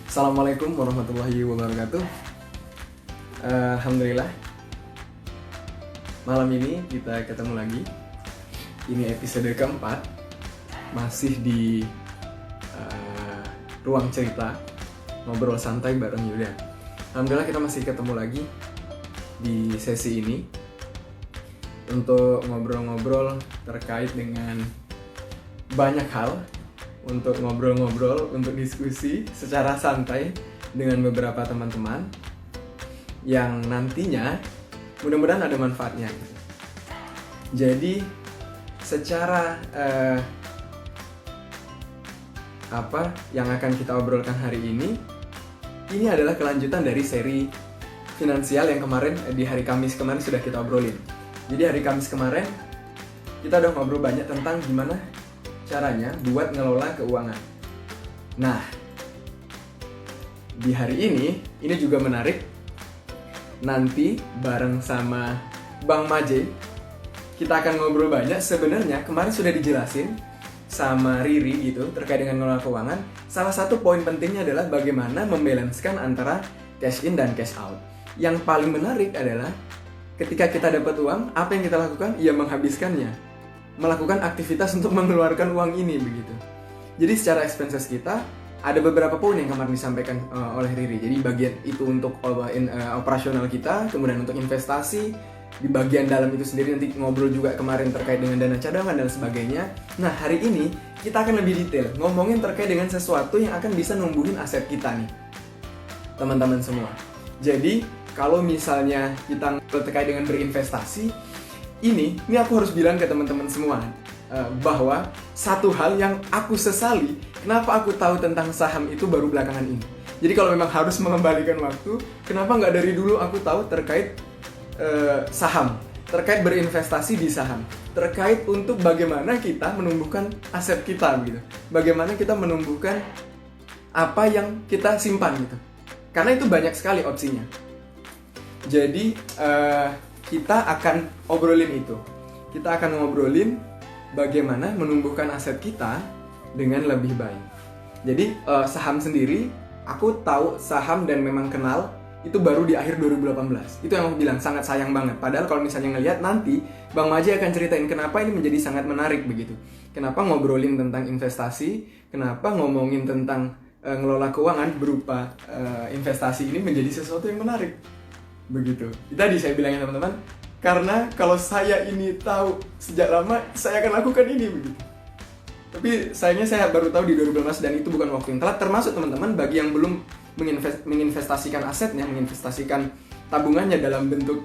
Assalamualaikum warahmatullahi wabarakatuh. Alhamdulillah, malam ini kita ketemu lagi. Ini episode keempat, masih di ruang cerita, ngobrol santai bareng Yuda. Alhamdulillah kita masih ketemu lagi di sesi ini untuk ngobrol-ngobrol terkait dengan banyak hal, untuk ngobrol-ngobrol, untuk diskusi secara santai dengan beberapa teman-teman yang nantinya mudah-mudahan ada manfaatnya. Jadi secara apa yang akan kita obrolkan hari ini adalah kelanjutan dari seri finansial yang kemarin di hari Kamis kemarin sudah kita obrolin. Jadi hari Kamis kemarin kita udah ngobrol banyak tentang gimana caranya buat ngelola keuangan. Nah, di hari ini juga menarik. Nanti bareng sama Bang Maje, kita akan ngobrol banyak. Sebenarnya kemarin sudah dijelasin sama Riri gitu terkait dengan ngelola keuangan. Salah satu poin pentingnya adalah bagaimana membalancekan antara cash in dan cash out. Yang paling menarik adalah ketika kita dapat uang, apa yang kita lakukan? Ya menghabiskannya. Melakukan aktivitas untuk mengeluarkan uang ini begitu. Jadi secara expenses kita ada beberapa poin yang kemarin disampaikan oleh Riri. Jadi bagian itu untuk operasional kita, kemudian untuk investasi, di bagian dalam itu sendiri nanti ngobrol juga kemarin terkait dengan dana cadangan dan sebagainya. Nah, hari ini kita akan lebih detail ngomongin terkait dengan sesuatu yang akan bisa numbuhin aset kita nih, teman-teman semua. Jadi, kalau misalnya kita terkait dengan berinvestasi, ini aku harus bilang ke teman-teman semua bahwa satu hal yang aku sesali, kenapa aku tahu tentang saham itu baru belakangan ini. Jadi kalau memang harus mengembalikan waktu, kenapa nggak dari dulu aku tahu terkait saham, terkait berinvestasi di saham, terkait untuk bagaimana kita menumbuhkan aset kita gitu, bagaimana kita menumbuhkan apa yang kita simpan gitu, karena itu banyak sekali opsinya. Jadi kita akan obrolin itu, kita akan ngobrolin bagaimana menumbuhkan aset kita dengan lebih baik. Jadi saham sendiri, aku tahu saham dan memang kenal itu baru di akhir 2018. Itu yang aku bilang sangat sayang banget. Padahal kalau misalnya ngelihat nanti Bang Maji akan ceritain kenapa ini menjadi sangat menarik begitu. Kenapa ngobrolin tentang investasi, kenapa ngomongin tentang ngelola keuangan berupa investasi ini menjadi sesuatu yang menarik. Begitu. Tadi saya bilangin teman-teman, karena kalau saya ini tahu sejak lama, saya akan lakukan ini begitu. Tapi sayangnya saya baru tahu di 2018 dan itu bukan waktu yang telat. Termasuk teman-teman bagi yang belum menginvestasikan asetnya, menginvestasikan tabungannya dalam bentuk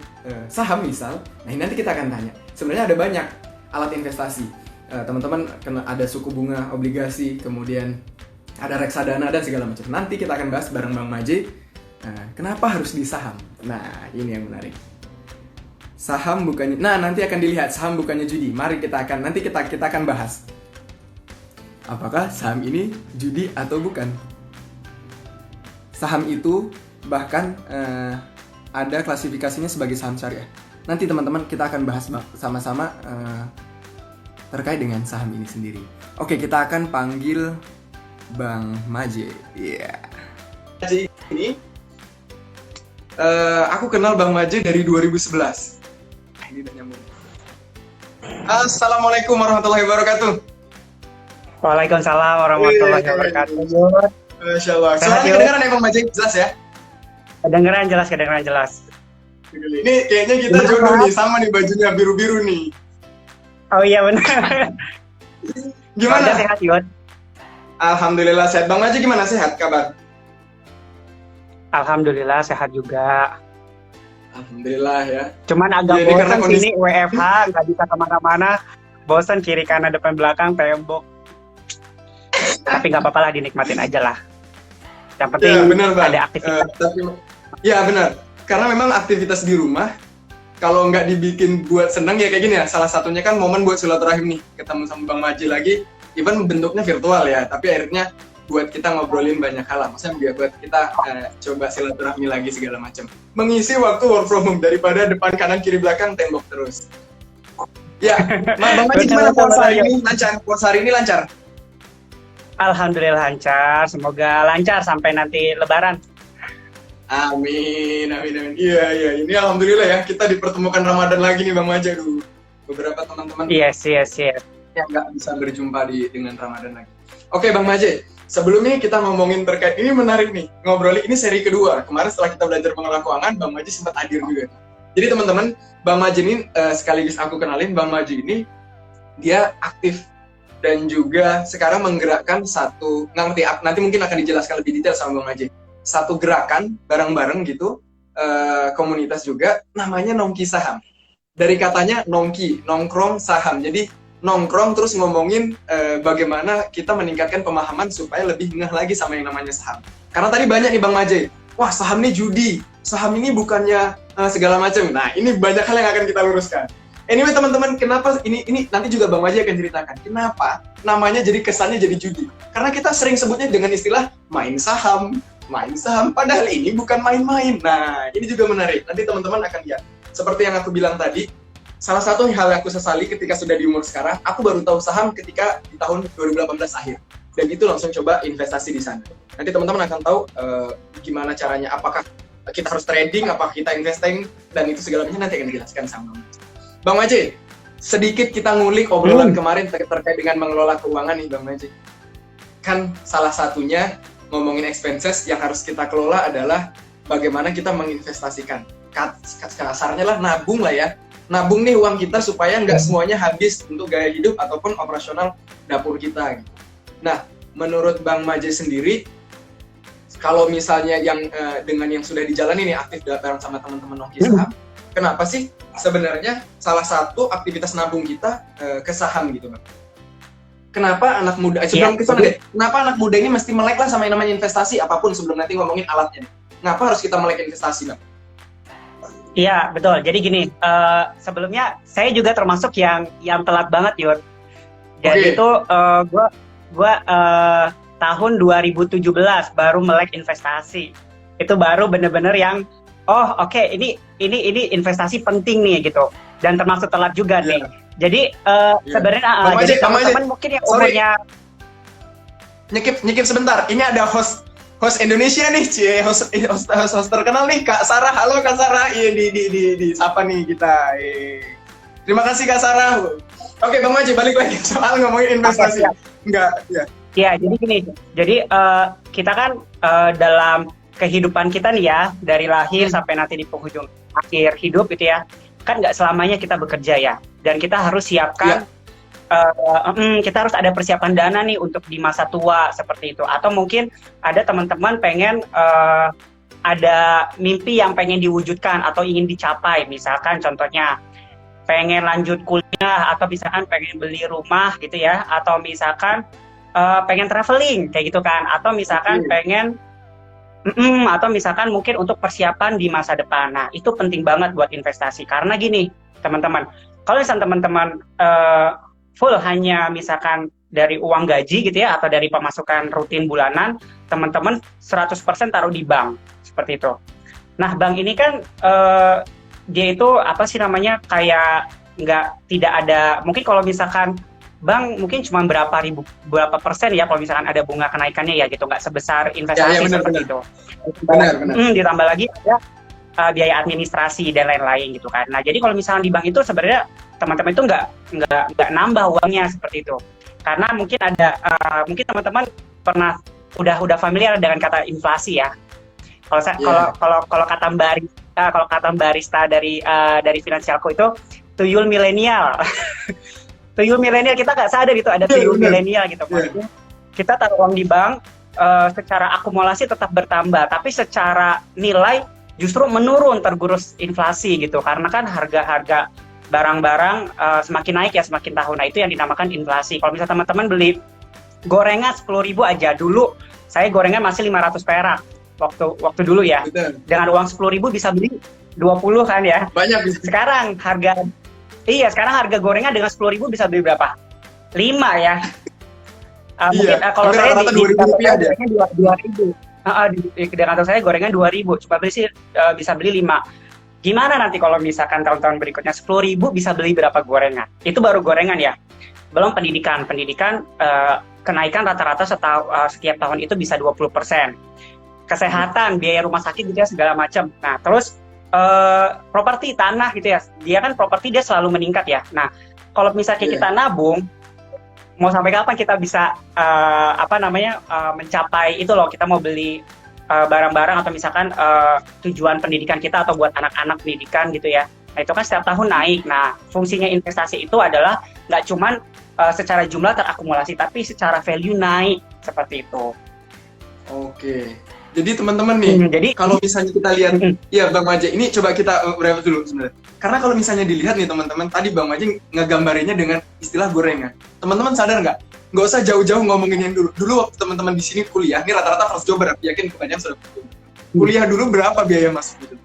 saham misal. Nah ini nanti kita akan tanya. Sebenarnya ada banyak alat investasi. Teman-teman ada suku bunga, obligasi, kemudian ada reksadana dan segala macam. Nanti kita akan bahas bareng Bang Maji. Kenapa harus di saham? Nah ini yang menarik. Saham bukannya, nanti akan dilihat saham bukannya judi. Mari kita akan bahas. Apakah saham ini judi atau bukan? Saham itu bahkan ada klasifikasinya sebagai saham syariah. Nanti teman-teman kita akan bahas sama-sama terkait dengan saham ini sendiri. Oke, kita akan panggil Bang Maje. Iya. Maje ini aku kenal Bang Maje dari 2011. Ini udah nyambung. Assalamualaikum warahmatullahi wabarakatuh. Waalaikumsalam warahmatullahi wabarakatuh. Masya Allah. Suaranya kedengeran ya Bang Maje? Jelas ya? Kedengeran jelas. Ini kayaknya kita jodoh nih, sama nih bajunya biru-biru nih. Oh iya benar. Gimana? Sehat Yud? Alhamdulillah sehat. Bang Maje gimana, sehat kabar? Alhamdulillah sehat juga. Alhamdulillah ya. Cuman agak ya, bosan sini WFH, nggak bisa kemana-mana. Bosan kiri kanan depan belakang tembok. Tapi nggak apa-apa lah, dinikmatin aja lah. Yang penting ya, benar, ada aktivitas. Ya benar. Karena memang aktivitas di rumah kalau nggak dibikin buat senang ya kayak gini ya. Salah satunya kan momen buat silaturahim nih, ketemu sama Bang Maji lagi. Even bentuknya virtual ya, tapi akhirnya buat kita ngobrolin banyak hal lah. Maksudnya buat kita coba silaturahmi lagi segala macam. Mengisi waktu work from home daripada depan kanan kiri belakang tembok terus. Ya, Bang Maji gimana puasa hari ini? Lancar? Puasa hari ini lancar? Alhamdulillah lancar. Semoga lancar sampai nanti Lebaran. Amin, amin, amin. Iya, iya. Ini alhamdulillah ya, kita dipertemukan Ramadan lagi nih Bang Maje. Aduh, beberapa teman-teman Yes. yang nggak bisa berjumpa dengan Ramadan lagi. Oke Bang Maje, sebelumnya kita ngomongin terkait, ini menarik nih, ngobrolin ini seri kedua. Kemarin setelah kita belajar pengelola keuangan, Bang Maje sempat hadir juga. Jadi teman-teman, Bang Maje ini sekaligus aku kenalin, Bang Maje ini dia aktif dan juga sekarang menggerakkan satu, nggak ngerti, nanti mungkin akan dijelaskan lebih detail sama Bang Maje, satu gerakan bareng-bareng gitu, komunitas juga, namanya Nongki Saham. Dari katanya nongki, nongkrong saham. Jadi nongkrong terus ngomongin bagaimana kita meningkatkan pemahaman supaya lebih ngeh lagi sama yang namanya saham. Karena tadi banyak nih Bang Maje, wah saham ini judi, saham ini bukannya segala macam. Nah ini banyak hal yang akan kita luruskan. Anyway teman-teman, kenapa ini nanti juga Bang Maje akan ceritakan kenapa namanya jadi kesannya jadi judi. Karena kita sering sebutnya dengan istilah main saham, padahal ini bukan main-main. Nah ini juga menarik, nanti teman-teman akan lihat. Seperti yang aku bilang tadi, salah satu hal yang aku sesali ketika sudah di umur sekarang, aku baru tahu saham ketika di tahun 2018 akhir. Dan itu langsung coba investasi di sana. Nanti teman-teman akan tahu gimana caranya, apakah kita harus trading, apakah kita investing, dan itu segalanya nanti akan dijelaskan sama Bang Maje. Sedikit kita ngulik obrolan kemarin terkait dengan mengelola keuangan nih Bang Maje. Kan salah satunya ngomongin expenses yang harus kita kelola adalah bagaimana kita menginvestasikan. Kasarnya lah nabung lah ya, nabung nih uang kita supaya nggak semuanya habis untuk gaya hidup ataupun operasional dapur kita gitu. Nah menurut Bang Maje sendiri, kalau misalnya yang dengan yang sudah dijalani nih aktif bareng sama teman-teman Nongki Saham, kenapa sih sebenarnya salah satu aktivitas nabung kita ke saham gitu Bang? Kenapa anak muda, kenapa anak muda ini mesti melek lah sama yang namanya investasi apapun sebelum nanti ngomongin alatnya? Kenapa harus kita melek investasi Bang? Iya betul. Jadi gini, sebelumnya saya juga termasuk yang telat banget Yud. Jadi itu gue tahun 2017 baru melek investasi. Itu baru bener-bener yang ini investasi penting nih gitu. Dan termasuk telat juga nih. Jadi sebenarnya jadi teman-teman mungkin yang umurnya nyekip sebentar. Ini ada host Indonesia nih, host terkenal nih, Kak Sarah. Halo Kak Sarah, iya di sapa nih kita. Terima kasih Kak Sarah. Oke Bang Maje, balik lagi soal ngomongin investasi. Enggak, ya. Iya, jadi gini. Jadi kita kan dalam kehidupan kita nih ya, dari lahir sampai nanti di penghujung akhir hidup gitu ya, kan nggak selamanya kita bekerja ya. Dan kita harus siapkan kita harus ada persiapan dana nih untuk di masa tua seperti itu. Atau mungkin ada teman-teman pengen ada mimpi yang pengen diwujudkan atau ingin dicapai. Misalkan contohnya pengen lanjut kuliah atau misalkan pengen beli rumah gitu ya. Atau misalkan pengen traveling kayak gitu kan. Atau misalkan pengen atau misalkan mungkin untuk persiapan di masa depan. Nah itu penting banget buat investasi. Karena gini teman-teman, kalau misalnya teman-teman full hanya misalkan dari uang gaji gitu ya atau dari pemasukan rutin bulanan, teman-teman 100% taruh di bank seperti itu. Nah bank ini kan dia itu apa sih namanya kayak tidak ada, mungkin kalau misalkan bank mungkin cuma berapa persen ya kalau misalkan ada bunga kenaikannya ya gitu, nggak sebesar investasi seperti itu. Benar. Ditambah lagi ada biaya administrasi dan lain-lain gitu kan. Nah jadi kalau misalkan di bank itu sebenarnya teman-teman itu nggak nambah uangnya seperti itu, karena mungkin ada mungkin teman-teman pernah udah familiar dengan kata inflasi ya. Kalau kata barista dari Finansialku itu tuyul milenial. Tuyul milenial, kita nggak sadar itu ada tuyul milenial gitu. Maksudnya kita taruh uang di bank secara akumulasi tetap bertambah, tapi secara nilai justru menurun tergerus inflasi gitu, karena kan harga barang-barang semakin naik ya semakin tahun. Nah itu yang dinamakan inflasi. Kalau misalnya teman-teman beli gorengan 10.000 aja, dulu saya gorengan masih 500 perak waktu dulu ya. Betul. Dengan uang 10.000 bisa beli 20 kan ya. Banyak. Sekarang harga gorengan dengan 10.000 bisa beli berapa? 5 ya. Mungkin kalau saya di gorengan 2.000. Dengan kantor saya gorengan 2.000, cuma bisa beli 5. Gimana nanti kalau misalkan tahun-tahun berikutnya 10.000 bisa beli berapa gorengan? Itu baru gorengan ya, belum pendidikan kenaikan rata-rata setiap tahun itu bisa 20%. Kesehatan, biaya rumah sakit gitu ya, segala macam. Nah, terus properti, tanah gitu ya, dia kan properti dia selalu meningkat ya. Nah, kalau misalnya kita nabung, mau sampai kapan kita bisa mencapai itu loh, kita mau beli barang-barang atau misalkan tujuan pendidikan kita atau buat anak-anak pendidikan gitu ya. Nah, itu kan setiap tahun naik. Nah, fungsinya investasi itu adalah nggak cuman secara jumlah terakumulasi, tapi secara value naik, seperti itu. Oke. Jadi teman-teman nih, kalau misalnya kita lihat, ya Bang Maje, ini coba kita berapa dulu sebenarnya. Karena kalau misalnya dilihat nih teman-teman, tadi Bang Maje ngegambarinya dengan istilah gorengan. Teman-teman sadar nggak? Nggak usah jauh-jauh ngomongin yang dulu. Dulu waktu teman-teman di sini kuliah, ini rata-rata first jobber, yakin kebanyakan sudah kuliah dulu berapa biaya masuk gitu.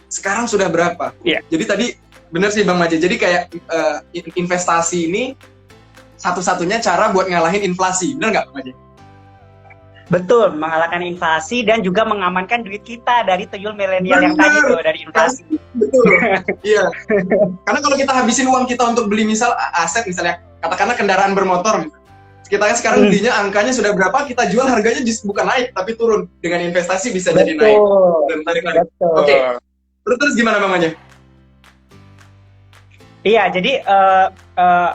Sekarang sudah berapa? Yeah. Jadi tadi benar sih Bang Maje. Jadi kayak investasi ini satu-satunya cara buat ngalahin inflasi, benar nggak Bang Maje? Betul, mengalahkan inflasi dan juga mengamankan duit kita dari tuyul milenial yang tadi tuh, dari inflasi. Betul, iya. Karena kalau kita habisin uang kita untuk beli misal aset, misalnya katakanlah kendaraan bermotor, kita kan sekarang belinya angkanya sudah berapa, kita jual harganya bukan naik tapi turun. Dengan investasi bisa jadi naik dan tarik-tarik. Oke, terus gimana Bang Maje? Iya, jadi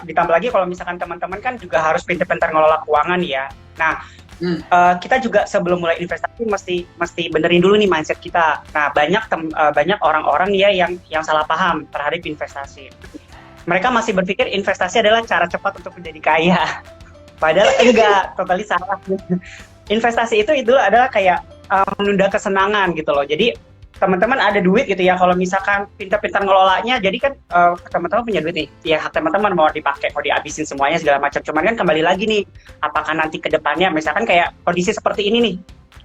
ditambah lagi kalau misalkan teman-teman kan juga harus pintar-pintar ngelola keuangan ya. Nah, kita juga sebelum mulai investasi mesti benerin dulu nih mindset kita. Nah, banyak orang-orang ya yang salah paham terhadap investasi. Mereka masih berpikir investasi adalah cara cepat untuk menjadi kaya. Padahal enggak, totally salah. Investasi itu adalah kayak menunda kesenangan gitu loh. Jadi teman-teman ada duit gitu ya, kalau misalkan pintar-pintar ngelolanya, jadi kan teman-teman punya duit nih, ya hak teman-teman mau dipakai, mau dihabisin semuanya segala macam. Cuman kan kembali lagi nih, apakah nanti ke depannya, misalkan kayak kondisi seperti ini nih,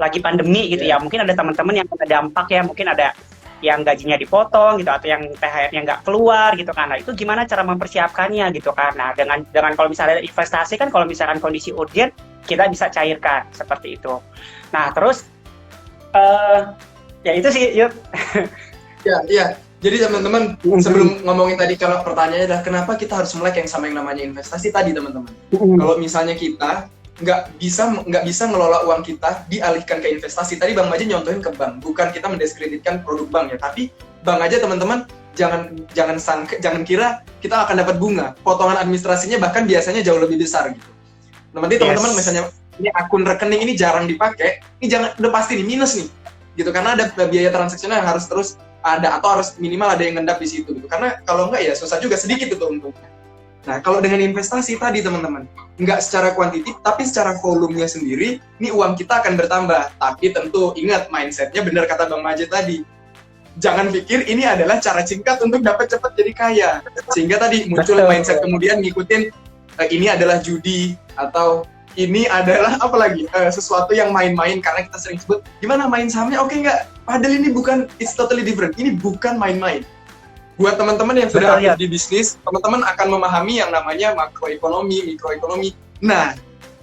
lagi pandemi gitu ya, mungkin ada teman-teman yang kena dampak ya, mungkin ada yang gajinya dipotong gitu, atau yang THR-nya nggak keluar gitu kan. Nah, itu gimana cara mempersiapkannya gitu kan. Nah, dengan kalau misalnya investasi kan, kalau misalkan kondisi urgent, kita bisa cairkan seperti itu. Nah, terus ya itu sih, yuk. Ya. Jadi teman-teman, sebelum ngomongin tadi, kalau pertanyaannya adalah kenapa kita harus melek yang sama yang namanya investasi tadi, teman-teman. Kalau misalnya kita nggak bisa ngelola uang kita dialihkan ke investasi. Tadi Bang Maje nyontohin ke bank, bukan kita mendiskreditkan produk bank ya, tapi bank aja teman-teman jangan kira kita akan dapat bunga. Potongan administrasinya bahkan biasanya jauh lebih besar gitu. Nah, nanti teman-teman misalnya ini akun rekening ini jarang dipakai, ini udah pasti nih minus nih. Gitu, karena ada biaya transaksional yang harus terus ada, atau harus minimal ada yang ngendap di situ gitu. Karena kalau enggak ya susah juga, sedikit itu untungnya. Nah, kalau dengan investasi tadi teman-teman, enggak secara kuantitatif tapi secara volumenya sendiri, ini uang kita akan bertambah. Tapi tentu ingat, mindsetnya benar kata Bang Maje tadi. Jangan pikir ini adalah cara singkat untuk dapat cepat jadi kaya. Sehingga tadi muncul mindset kemudian ngikutin ini adalah judi, atau ini adalah sesuatu yang main-main, karena kita sering sebut gimana main sahamnya oke nggak? Padahal ini bukan, it's totally different. Ini bukan main-main. Buat teman-teman yang sudah aktif di bisnis, teman-teman akan memahami yang namanya makroekonomi, mikroekonomi. Nah,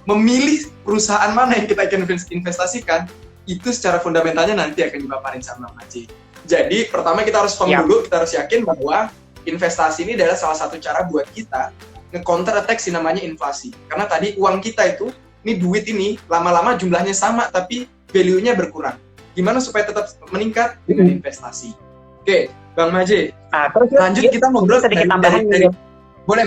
memilih perusahaan mana yang kita akan investasikan, itu secara fundamentalnya nanti akan dipaparin sama Maje. Jadi pertama kita harus dulu, kita harus yakin bahwa investasi ini adalah salah satu cara buat kita nge-counter attack si namanya inflasi. Karena tadi uang kita itu, ini duit ini lama-lama jumlahnya sama tapi value-nya berkurang. Gimana supaya tetap meningkat? Dengan investasi. Oke, Bang Maje. Lanjut kita ngobrol sedikit tambahan dari boleh.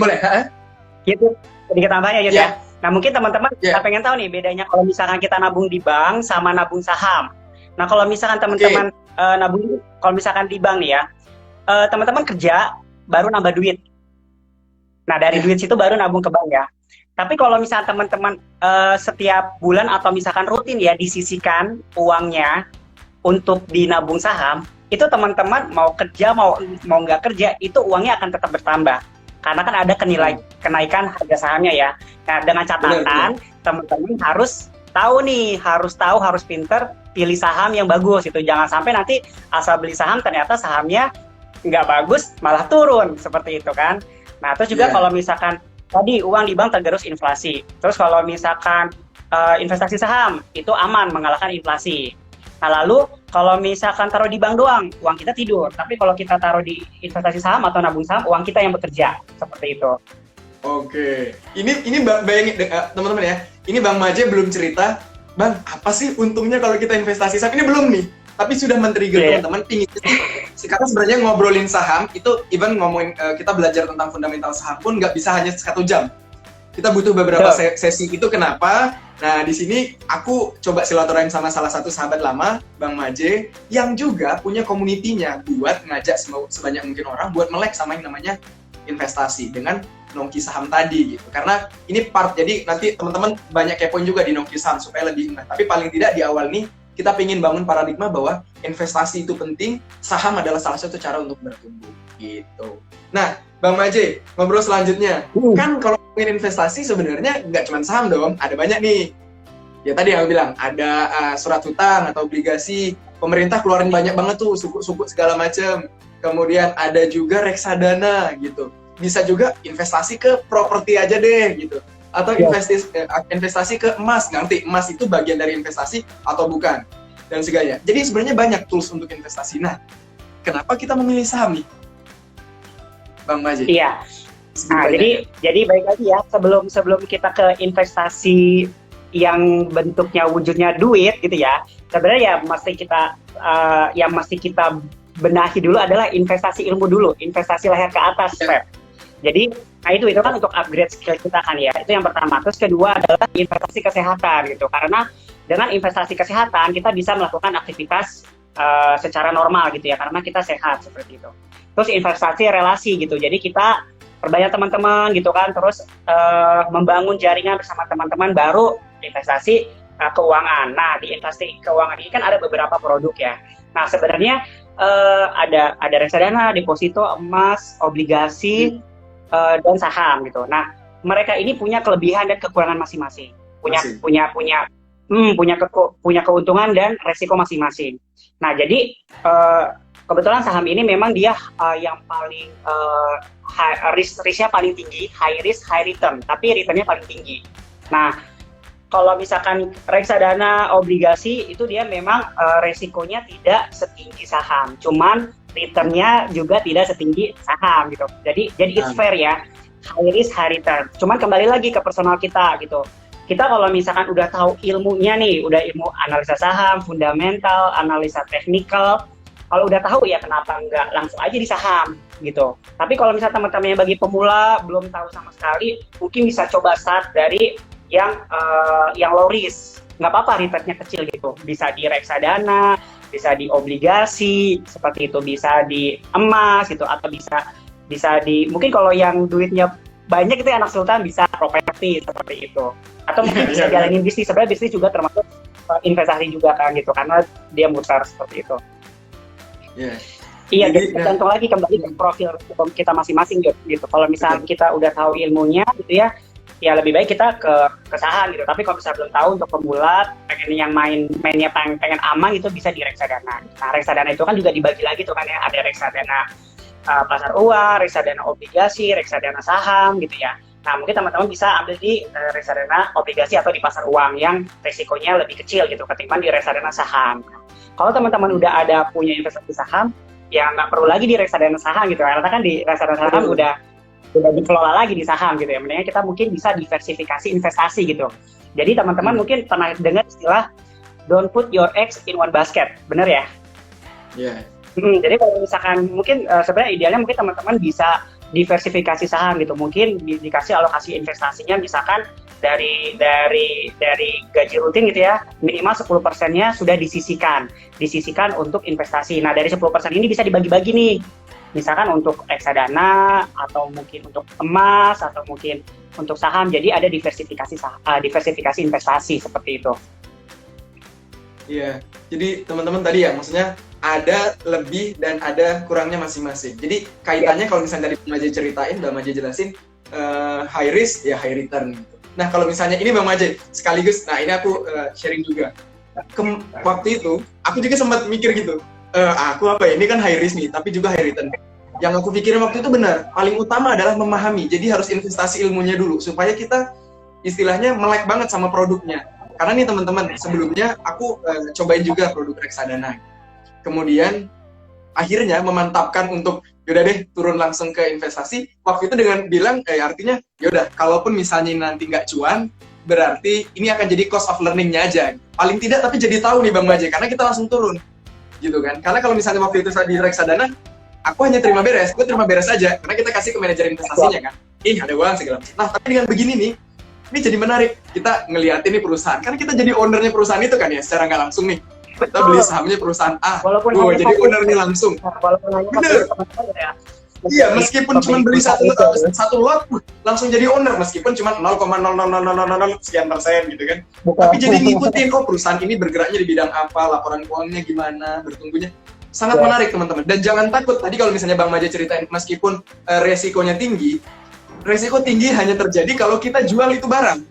Gitu, sedikit tambahannya ya. Nah, mungkin teman-teman pengen tahu nih bedanya kalau misalkan kita nabung di bank sama nabung saham. Nah, kalau misalkan teman-teman nabung, kalau misalkan di bank nih ya, teman-teman kerja baru nambah duit. Nah, dari duit situ baru nabung ke bank ya. Tapi kalau misalnya teman-teman setiap bulan atau misalkan rutin ya disisihkan uangnya untuk dinabung saham, itu teman-teman mau kerja mau nggak kerja, itu uangnya akan tetap bertambah. Karena kan ada kenaikan harga sahamnya ya. Nah, dengan catatan teman-teman harus pinter pilih saham yang bagus itu. Jangan sampai nanti asal beli saham ternyata sahamnya nggak bagus malah turun seperti itu kan. Nah, terus juga kalau misalkan tadi uang di bank tergerus inflasi. Terus kalau misalkan investasi saham itu aman mengalahkan inflasi. Nah, lalu kalau misalkan taruh di bank doang, uang kita tidur. Tapi kalau kita taruh di investasi saham atau nabung saham, uang kita yang bekerja. Seperti itu. Oke, ini bayangin teman-teman ya. Ini Bang Maje belum cerita, Bang, apa sih untungnya kalau kita investasi saham? Ini belum nih, tapi sudah men-trigger teman-teman pingin. Sekarang sebenarnya ngobrolin saham itu, even ngomongin kita belajar tentang fundamental saham pun nggak bisa hanya 1 jam. Kita butuh beberapa sesi. Itu kenapa? Nah, di sini aku coba silaturahim sama salah satu sahabat lama, Bang Maje, yang juga punya komunitinya buat ngajak sebanyak mungkin orang buat melek sama yang namanya investasi dengan nongki saham tadi gitu. Karena ini part, jadi nanti teman-teman banyak kepoin juga di nongki saham supaya lebih ingat. Tapi paling tidak di awal nih kita pengen bangun paradigma bahwa investasi itu penting, saham adalah salah satu cara untuk bertumbuh gitu. Nah, Bang Maje, ngobrol selanjutnya. Kan kalau ngomongin investasi sebenarnya nggak cuma saham dong, ada banyak nih. Ya tadi yang aku bilang, ada surat hutang atau obligasi, pemerintah keluarin banyak banget tuh, suku-suku segala macam. Kemudian ada juga reksadana gitu. Bisa juga investasi ke properti aja deh gitu. Atau investasi ke emas. Nanti emas itu bagian dari investasi atau bukan. Dan sebagainya. Jadi sebenarnya banyak tools untuk investasi. Nah, kenapa kita memilih saham nih? Bang Maje. Iya. Nah, jadi baik lagi ya, sebelum kita ke investasi yang bentuknya wujudnya duit gitu ya. Sebenarnya yang mesti kita benahi dulu adalah investasi ilmu dulu, investasi leher ke atas, Feb. Jadi, nah itu kan untuk upgrade skill kita kan ya, itu yang pertama. Terus kedua adalah investasi kesehatan gitu, karena dengan investasi kesehatan kita bisa melakukan aktivitas secara normal gitu ya, karena kita sehat seperti itu. Terus investasi relasi gitu, jadi kita perbanyak teman-teman gitu kan, terus membangun jaringan bersama teman-teman, baru investasi keuangan. Nah, di investasi keuangan ini kan ada beberapa produk ya. Nah, sebenarnya ada reksadana, deposito, emas, obligasi, dan saham gitu. Nah, mereka ini punya kelebihan dan kekurangan masing-masing. Punya keuntungan dan resiko masing-masing. Nah, jadi kebetulan saham ini memang dia yang paling risk-nya paling tinggi, high risk, high return, tapi returnnya paling tinggi. Nah, kalau misalkan reksadana, obligasi itu dia memang resikonya tidak setinggi saham, cuman returnnya juga tidak setinggi saham gitu. Jadi it's fair ya, high risk, high return. Cuman kembali lagi ke personal kita gitu. Kita kalau misalkan udah tahu ilmunya nih, udah ilmu analisa saham, fundamental, analisa teknikal, kalau udah tahu ya kenapa nggak langsung aja di saham gitu. Tapi kalau misalnya teman-teman yang bagi pemula belum tahu sama sekali, mungkin bisa coba start dari yang low risk, nggak apa-apa returnnya kecil gitu, bisa di reksadana, bisa di obligasi seperti itu, bisa di emas gitu, atau bisa di, mungkin kalau yang duitnya banyak itu anak sultan bisa properti seperti itu, atau mungkin bisa jalanin bisnis. Sebenarnya bisnis juga termasuk investasi juga kan gitu, karena dia mutar seperti itu. Iya, jadi tergantung lagi kembali ke profil kita masing-masing gitu. Kalau misalnya kita udah tahu ilmunya gitu ya lebih baik kita ke saham gitu. Tapi kalau misalnya belum tahu, untuk pemula pengen yang mainnya pengen aman itu bisa di reksadana. Nah, reksadana itu kan juga dibagi lagi tuh kan ya, ada reksadana pasar uang, reksadana obligasi, reksadana saham gitu ya. Nah, mungkin teman-teman bisa ambil di reksadana obligasi atau di pasar uang yang resikonya lebih kecil gitu ketimbang di reksadana saham. Kalau teman-teman udah ada punya investasi saham, ya nggak perlu lagi di reksadana saham gitu, karena kan di reksadana saham udah dikelola lagi di saham gitu ya. Mendingan kita mungkin bisa diversifikasi investasi gitu. Jadi teman-teman mungkin pernah dengar istilah don't put your eggs in one basket, bener ya? Iya. Jadi kalau misalkan mungkin sebenarnya idealnya mungkin teman-teman bisa diversifikasi saham gitu. Mungkin dikasih alokasi investasinya misalkan dari gaji rutin gitu ya, minimal 10%-nya sudah disisihkan untuk investasi. Nah, dari 10% ini bisa dibagi-bagi nih. Misalkan untuk reksadana, atau mungkin untuk emas, atau mungkin untuk saham. Jadi ada diversifikasi investasi seperti itu. Iya, jadi teman-teman tadi ya, maksudnya ada lebih dan ada kurangnya masing-masing. Jadi kaitannya kalau misalnya dari Bang Maje ceritain, Bang Maje jelasin high risk ya high return gitu. Nah, kalau misalnya ini Bang Maje sekaligus, nah ini aku sharing juga. Waktu itu aku juga sempat mikir gitu. Aku apa ya, ini kan high risk nih, tapi juga high return. Yang aku pikirin waktu itu benar, paling utama adalah memahami. Jadi harus investasi ilmunya dulu, supaya kita istilahnya melek banget sama produknya. Karena nih teman-teman, sebelumnya aku cobain juga produk reksadana. Kemudian akhirnya memantapkan untuk yaudah deh turun langsung ke investasi. Waktu itu dengan bilang artinya yaudah kalaupun misalnya nanti nggak cuan, berarti ini akan jadi cost of learning-nya aja. Paling tidak tapi jadi tahu nih Bang Maje, karena kita langsung turun gitu kan. Karena kalau misalnya waktu itu saya di reksadana, aku hanya terima beres, gue terima beres aja karena kita kasih ke manajer investasinya kan. Ada uang segala macam. Nah tapi dengan begini nih, ini jadi menarik. Kita ngeliatin nih perusahaan, karena kita jadi ownernya perusahaan itu kan ya, secara nggak langsung nih. Kita beli sahamnya perusahaan A, gue jadi ownernya langsung. Walaupun hanya bener. Ya. Iya, meskipun cuma beli satu lot, langsung jadi owner, meskipun cuma 0,00000 sekian persen gitu kan. Tapi jadi ngikutin, perusahaan ini bergeraknya di bidang apa, laporan keuangannya gimana, bertumbuhnya. Sangat menarik teman-teman. Dan jangan takut, tadi kalau misalnya Bang Maje ceritain, meskipun resikonya tinggi, resiko tinggi hanya terjadi kalau kita jual itu barang.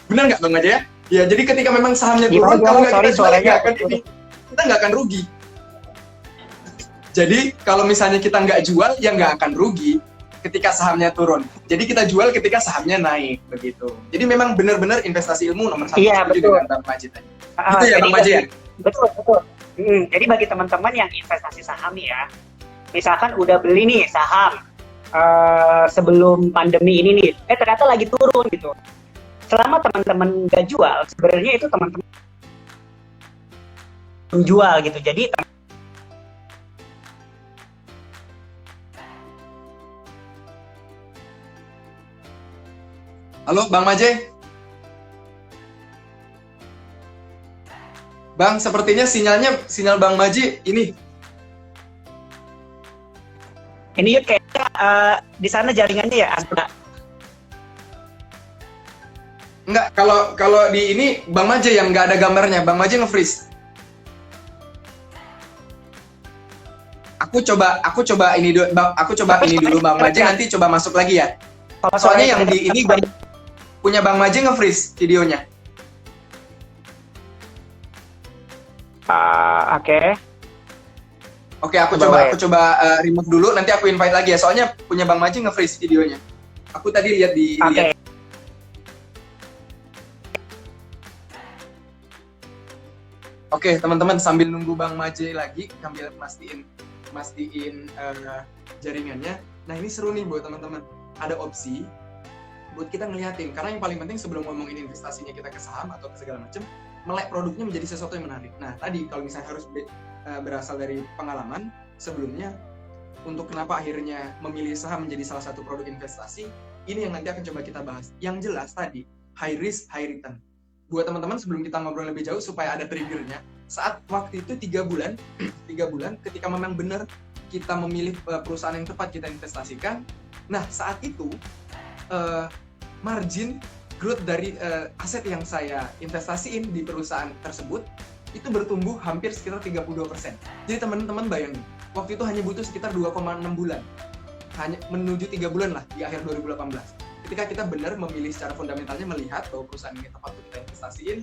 Benar nggak Bang Maje ya? Ya, jadi ketika memang sahamnya turun, kalau nggak kita jual, kita nggak akan rugi. Jadi kalau misalnya kita nggak jual, ya nggak akan rugi ketika sahamnya turun. Jadi kita jual ketika sahamnya naik, begitu. Jadi memang benar-benar investasi ilmu nomor 1. Iya, betul. Dengan Bang Maje tadi. Itu ya Bang Maje ya? Betul. Jadi bagi teman-teman yang investasi saham ya, misalkan udah beli nih saham sebelum pandemi ini nih, ternyata lagi turun gitu. Selama teman-teman nggak jual, sebenarnya itu teman-teman menjual gitu. Jadi Halo Bang Maje? Bang, sepertinya sinyal Bang Maje ini kayaknya di sana jaringannya ya agak. Enggak, kalau di ini Bang Maje yang nggak ada gambarnya, Bang Maje nge-freeze. Aku coba ini dulu Bang Maje, nanti coba masuk lagi ya. Soalnya yang di ini punya Bang Maje nge-freeze videonya. Oke, aku coba remove dulu, nanti aku invite lagi ya. Soalnya punya Bang Maje nge-freeze videonya. Aku tadi lihat di lihat. Oke, teman-teman sambil nunggu Bang Maje lagi, sambil mastiin jaringannya. Nah, ini seru nih buat teman-teman. Ada opsi buat kita ngeliatin, karena yang paling penting sebelum ngomongin investasinya kita ke saham atau ke segala macam, melek produknya menjadi sesuatu yang menarik. Nah, tadi kalau misalnya harus berasal dari pengalaman sebelumnya, untuk kenapa akhirnya memilih saham menjadi salah satu produk investasi, ini yang nanti akan coba kita bahas. Yang jelas tadi, high risk, high return. Buat teman-teman sebelum kita ngobrol lebih jauh supaya ada triggernya, saat waktu itu 3 bulan ketika memang benar kita memilih perusahaan yang tepat kita investasikan, nah saat itu margin growth dari aset yang saya investasiin di perusahaan tersebut itu bertumbuh hampir sekitar 32%. Jadi teman-teman bayangin, waktu itu hanya butuh sekitar 2,6 bulan, hanya menuju 3 bulan lah di akhir 2018. Ketika kita benar memilih secara fundamentalnya, melihat bahwa perusahaan ini tepat untuk kita investasiin,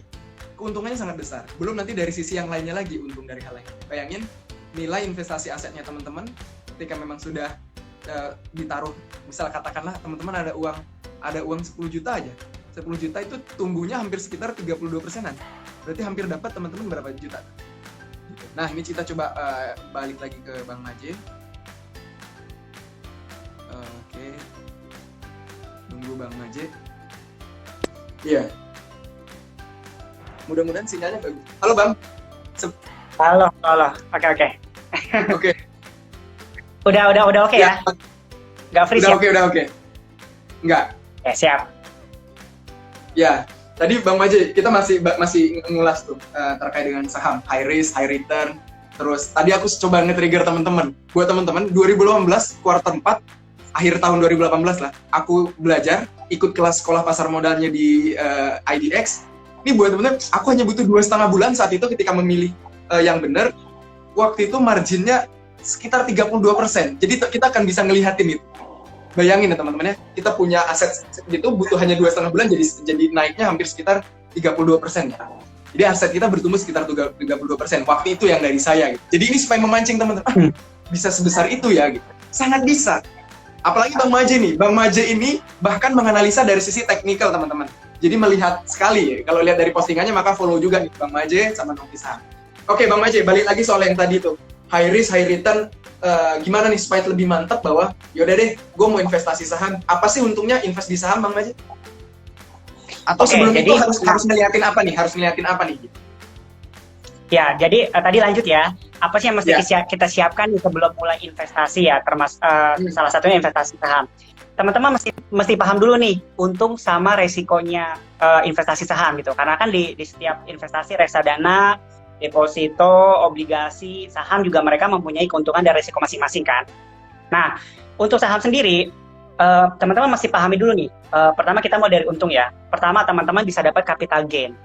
keuntungannya sangat besar. Belum nanti dari sisi yang lainnya lagi, untung dari hal lain. Bayangin nilai investasi asetnya teman-teman ketika memang sudah ditaruh, misal katakanlah teman-teman ada uang 10 juta aja. 10 juta itu tumbuhnya hampir sekitar 32%-an. Berarti hampir dapat teman-teman berapa juta? Nah, ini kita coba balik lagi ke Bang Maje. Oke. Nunggu Bang Maje. Iya. Mudah-mudahan sinyalnya bagus. Halo Bang. Halo. Oke. Oke. Udah oke ya? Nggak freeze ya? Udah oke. Enggak. Ya, siap. Ya, tadi Bang Maje kita masih ngulas tuh terkait dengan saham high risk, high return. Terus tadi aku coba nge-trigger teman-teman. Buat teman-teman 2018 kuartal 4 akhir tahun 2018 lah, aku belajar ikut kelas sekolah pasar modalnya di IDX. Ini buat teman-teman, aku hanya butuh 2,5 bulan saat itu ketika memilih yang benar. Waktu itu marginnya sekitar 32%. Jadi kita akan bisa ngelihatin itu. Bayangin ya teman-teman ya, kita punya aset gitu butuh hanya 2,5 bulan jadi naiknya hampir sekitar 32% ya. Jadi aset kita bertumbuh sekitar 32%. Waktu itu yang dari saya gitu. Jadi ini supaya memancing teman-teman, bisa sebesar itu ya gitu. Sangat bisa. Apalagi Bang Maje nih. Bang Maje ini bahkan menganalisa dari sisi teknikal teman-teman. Jadi melihat sekali ya. Kalau lihat dari postingannya maka follow juga nih Bang Maje sama Novi Saham. Oke Bang Maje, balik lagi soal yang tadi tuh. High risk, high return, gimana nih supaya lebih mantap bahwa yaudah deh, gue mau investasi saham. Apa sih untungnya invest di saham, Bang Maji? Atau Oke, sebelum jadi itu harus ngeliatin apa nih? Harus ngeliatin apa nih? ya, jadi tadi lanjut ya. Apa sih yang mesti Ya. kita siapkan sebelum mulai investasi ya, salah satunya investasi saham. Teman-teman mesti paham dulu nih untung sama resikonya investasi saham gitu. Karena kan di setiap investasi reksadana, deposito, obligasi, saham juga mereka mempunyai keuntungan dan resiko masing-masing kan. Nah, untuk saham sendiri teman-teman mesti pahami dulu nih. Pertama kita mau dari untung ya. Pertama teman-teman bisa dapat capital gain.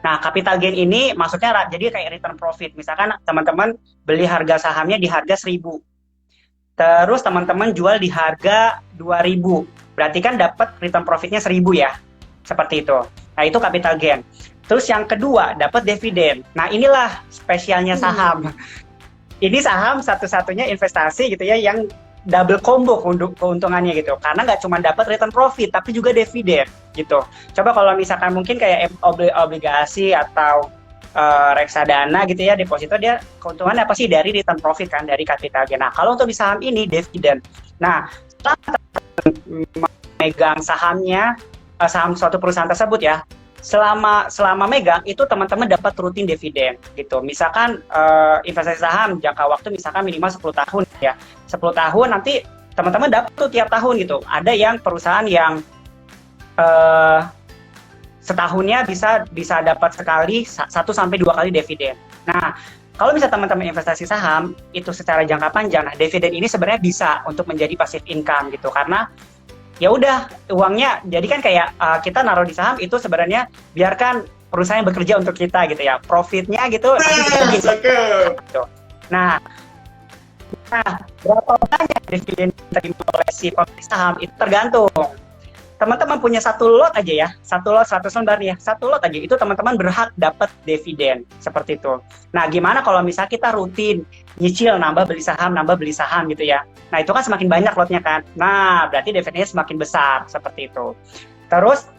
Nah, capital gain ini maksudnya jadi kayak return profit. Misalkan teman-teman beli harga sahamnya di harga 1.000. Terus teman-teman jual di harga 2.000. Berarti kan dapat return profitnya 1.000 ya. Seperti itu. Nah, itu capital gain. Terus yang kedua, dapat dividen. Nah, inilah spesialnya saham. Ini saham satu-satunya investasi gitu ya yang double combo keuntungannya gitu, karena nggak cuma dapat return profit tapi juga dividen gitu. Coba kalau misalkan mungkin kayak obligasi atau reksadana gitu ya, deposito, dia keuntungannya apa sih dari return profit kan, dari capital gain. Nah, kalau untuk di saham ini dividen. Nah, setelah memegang sahamnya, saham suatu perusahaan tersebut ya, selama megang itu teman-teman dapat rutin dividen gitu. Misalkan investasi saham jangka waktu misalkan minimal 10 tahun ya. 10 tahun nanti teman-teman dapat tuh tiap tahun gitu. Ada yang perusahaan yang setahunnya bisa dapat sekali 1 sampai 2 kali dividen. Nah, kalau misalnya teman-teman investasi saham itu secara jangka panjang, nah dividen ini sebenarnya bisa untuk menjadi passive income gitu, karena ya udah uangnya jadi kan kayak kita naruh di saham itu sebenarnya biarkan perusahaan yang bekerja untuk kita gitu ya, profitnya gitu nanti gitu. Nah, berapa banyak dividen yang diterima oleh si pemilik saham itu tergantung. Teman-teman punya satu lot aja ya, satu lot 100 lembar nih ya, satu lot aja itu teman-teman berhak dapat dividen seperti itu. Nah, gimana kalau misalnya kita rutin nyicil nambah beli saham gitu ya. Nah, itu kan semakin banyak lotnya kan. Nah, berarti dividennya semakin besar seperti itu. Terus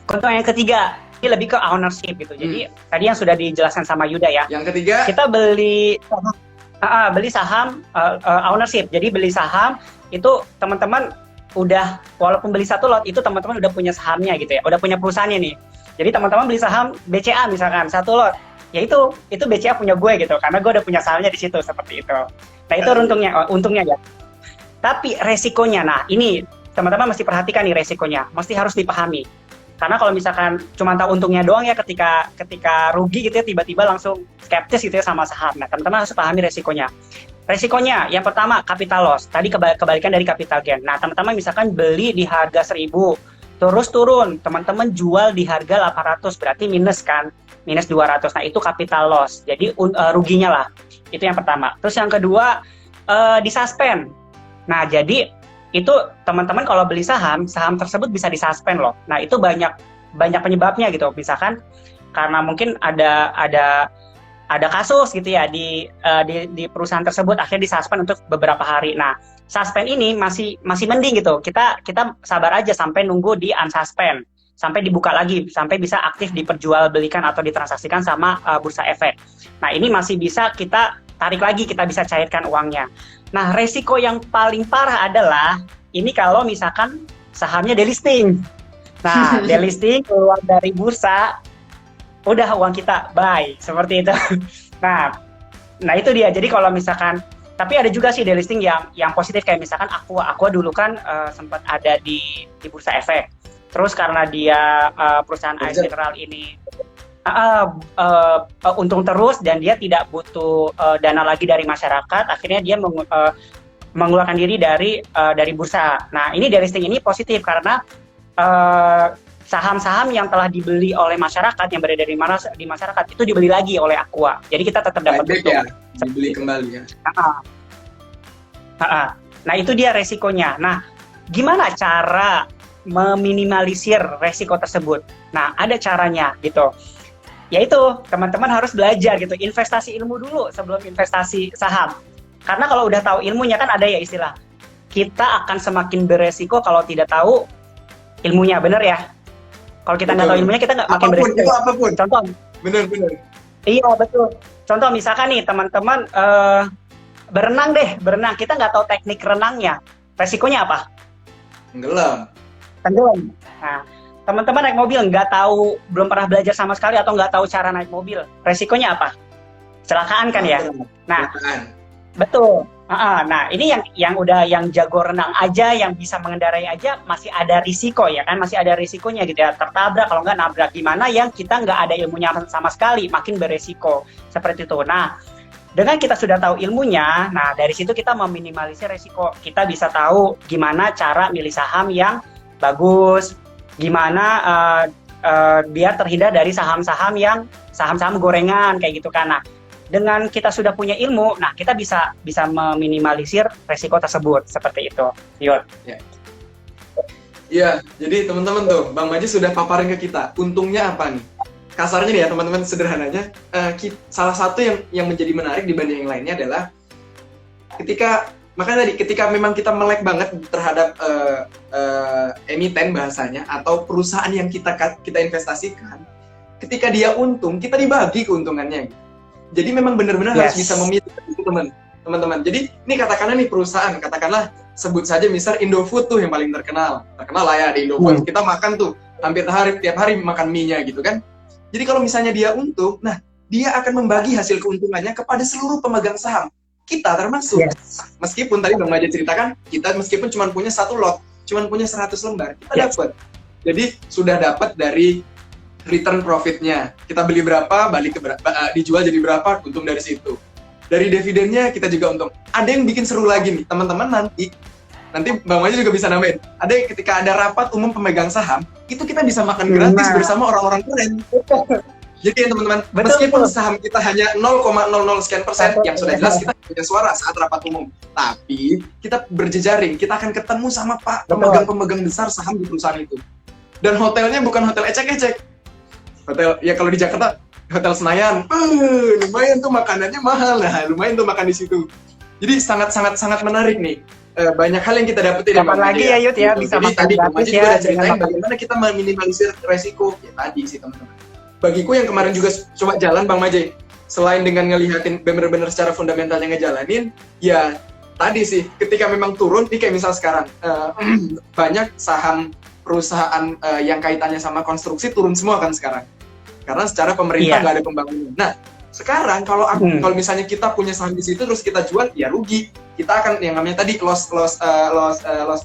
keuntungan yang ketiga, ini lebih ke ownership gitu. Jadi tadi yang sudah dijelaskan sama Yuda ya. Yang ketiga, kita beli saham ownership. Jadi beli saham itu teman-teman udah, walaupun beli satu lot itu teman-teman udah punya sahamnya gitu ya, udah punya perusahaannya nih. Jadi teman-teman beli saham BCA misalkan satu lot, ya itu BCA punya gue gitu, karena gue udah punya sahamnya di situ seperti itu. Nah, itu untungnya ya. Tapi resikonya, nah ini teman-teman mesti perhatikan nih resikonya, mesti harus dipahami. Karena kalau misalkan cuma tahu untungnya doang ya, ketika rugi gitu ya tiba-tiba langsung skeptis gitu ya sama saham. Nah, teman-teman harus pahami resikonya. Resikonya yang pertama capital loss. Tadi kebalikan dari capital gain. Nah, teman-teman misalkan beli di harga 1.000, terus turun, teman-teman jual di harga 800, berarti minus kan? Minus 200. Nah, itu capital loss. Jadi ruginya lah. Itu yang pertama. Terus yang kedua disuspend. Nah, jadi itu teman-teman kalau beli saham tersebut bisa disuspend loh. Nah, itu banyak penyebabnya gitu. Misalkan karena mungkin ada kasus gitu ya di perusahaan tersebut akhirnya disuspend untuk beberapa hari. Nah, suspend ini masih mending gitu. Kita sabar aja sampai nunggu di unsuspend, sampai dibuka lagi, sampai bisa aktif diperjualbelikan atau ditransaksikan sama bursa efek. Nah, ini masih bisa kita tarik lagi, kita bisa cairkan uangnya. Nah, resiko yang paling parah adalah ini kalau misalkan sahamnya delisting. Nah, delisting keluar dari bursa, udah uang kita bye, seperti itu. Nah itu dia. Jadi kalau misalkan, tapi ada juga sih delisting yang positif, kayak misalkan Aqua dulu kan sempat ada di bursa efek. Terus karena dia perusahaan air mineral ini untung terus dan dia tidak butuh dana lagi dari masyarakat, akhirnya dia mengeluarkan diri dari bursa. Nah, ini delisting ini positif karena saham-saham yang telah dibeli oleh masyarakat, yang beredar di masyarakat itu dibeli lagi oleh Aqua. Jadi kita tetap dapat untung. Ya, dibeli kembali ya. Nah, itu dia resikonya. Nah, gimana cara meminimalisir resiko tersebut? Nah, ada caranya gitu. Yaitu teman-teman harus belajar gitu, investasi ilmu dulu sebelum investasi saham. Karena kalau udah tahu ilmunya kan ada ya istilah, kita akan semakin beresiko kalau tidak tahu ilmunya, bener ya? Kalau kita nggak tahu ilmunya, kita nggak makin beresiko. Itu apapun. Contoh. Bener. Iya, betul. Contoh misalkan nih teman-teman berenang deh, berenang. Kita nggak tahu teknik renangnya. Resikonya apa? Tenggelam. Tenggelam. Nah, teman-teman naik mobil nggak tahu, belum pernah belajar sama sekali atau nggak tahu cara naik mobil. Resikonya apa? Kecelakaan kan ya? Nah, betul. Nah, ini yang udah yang jago renang aja, yang bisa mengendarai aja masih ada risiko ya kan, masih ada risikonya gitu ya, tertabrak kalau nggak nabrak. Gimana yang kita nggak ada ilmunya sama sekali, makin beresiko seperti itu. Nah, dengan kita sudah tahu ilmunya, nah dari situ kita meminimalisir risiko. Kita bisa tahu gimana cara milih saham yang bagus, gimana biar terhindar dari saham-saham yang saham-saham gorengan kayak gitu kan. Nah, dengan kita sudah punya ilmu, nah kita bisa meminimalisir resiko tersebut seperti itu. Yud. Iya, jadi teman-teman tuh, Bang Maji sudah paparin ke kita. Untungnya apa nih? Kasarnya nih ya teman-teman, sederhananya, salah satu yang menjadi menarik dibanding yang lainnya adalah ketika memang kita melek banget terhadap emiten bahasanya atau perusahaan yang kita investasikan, ketika dia untung, kita dibagi keuntungannya. Jadi memang benar-benar harus bisa memilih itu teman-teman. Jadi ini katakanlah nih perusahaan, katakanlah sebut saja misal Indofood tuh yang paling terkenal lah ya di Indofood. Kita makan tuh tiap hari makan mie-nya gitu kan. Jadi kalau misalnya dia untung, nah dia akan membagi hasil keuntungannya kepada seluruh pemegang saham. Kita termasuk. Meskipun tadi Bang Maji ceritakan, kita meskipun cuma punya satu lot, cuma punya 100 lembar, kita dapat. Jadi sudah dapat dari return profitnya, kita beli berapa, dijual jadi berapa, untung dari situ. Dari dividennya kita juga untung. Ada yang bikin seru lagi nih, teman-teman nanti Bang Maji juga bisa nambahin. Ada yang ketika ada rapat umum pemegang saham, itu kita bisa makan gratis bersama orang-orang keren. Jadi ya teman-teman, meskipun saham kita hanya 0,00 sekian persen, yang sudah jelas kita punya suara saat rapat umum. Tapi kita berjejaring, kita akan ketemu sama Pak pemegang-pemegang besar saham di perusahaan itu. Dan hotelnya bukan hotel ecek-ecek. Hotel, ya kalau di Jakarta, Hotel Senayan, lumayan tuh makanannya mahal, nah lumayan tuh makan di situ. Jadi sangat menarik nih. Banyak hal yang kita dapetin. Kapan lagi ya Yud ya, bisa makan tadi gratis ya. Udah ceritain bagaimana kita meminimalisir resiko. Ya tadi sih teman-teman. Bagiku yang kemarin juga coba jalan Bang Maji, selain dengan ngelihatin bener-bener secara fundamentalnya ngejalanin, ya tadi sih ketika memang turun, nih kayak misal sekarang, banyak saham perusahaan yang kaitannya sama konstruksi turun semua kan sekarang. Karena secara pemerintah nggak ada pembangunan. Nah, sekarang kalau misalnya kita punya saham di situ terus kita jual, ya rugi. Kita akan yang namanya tadi loss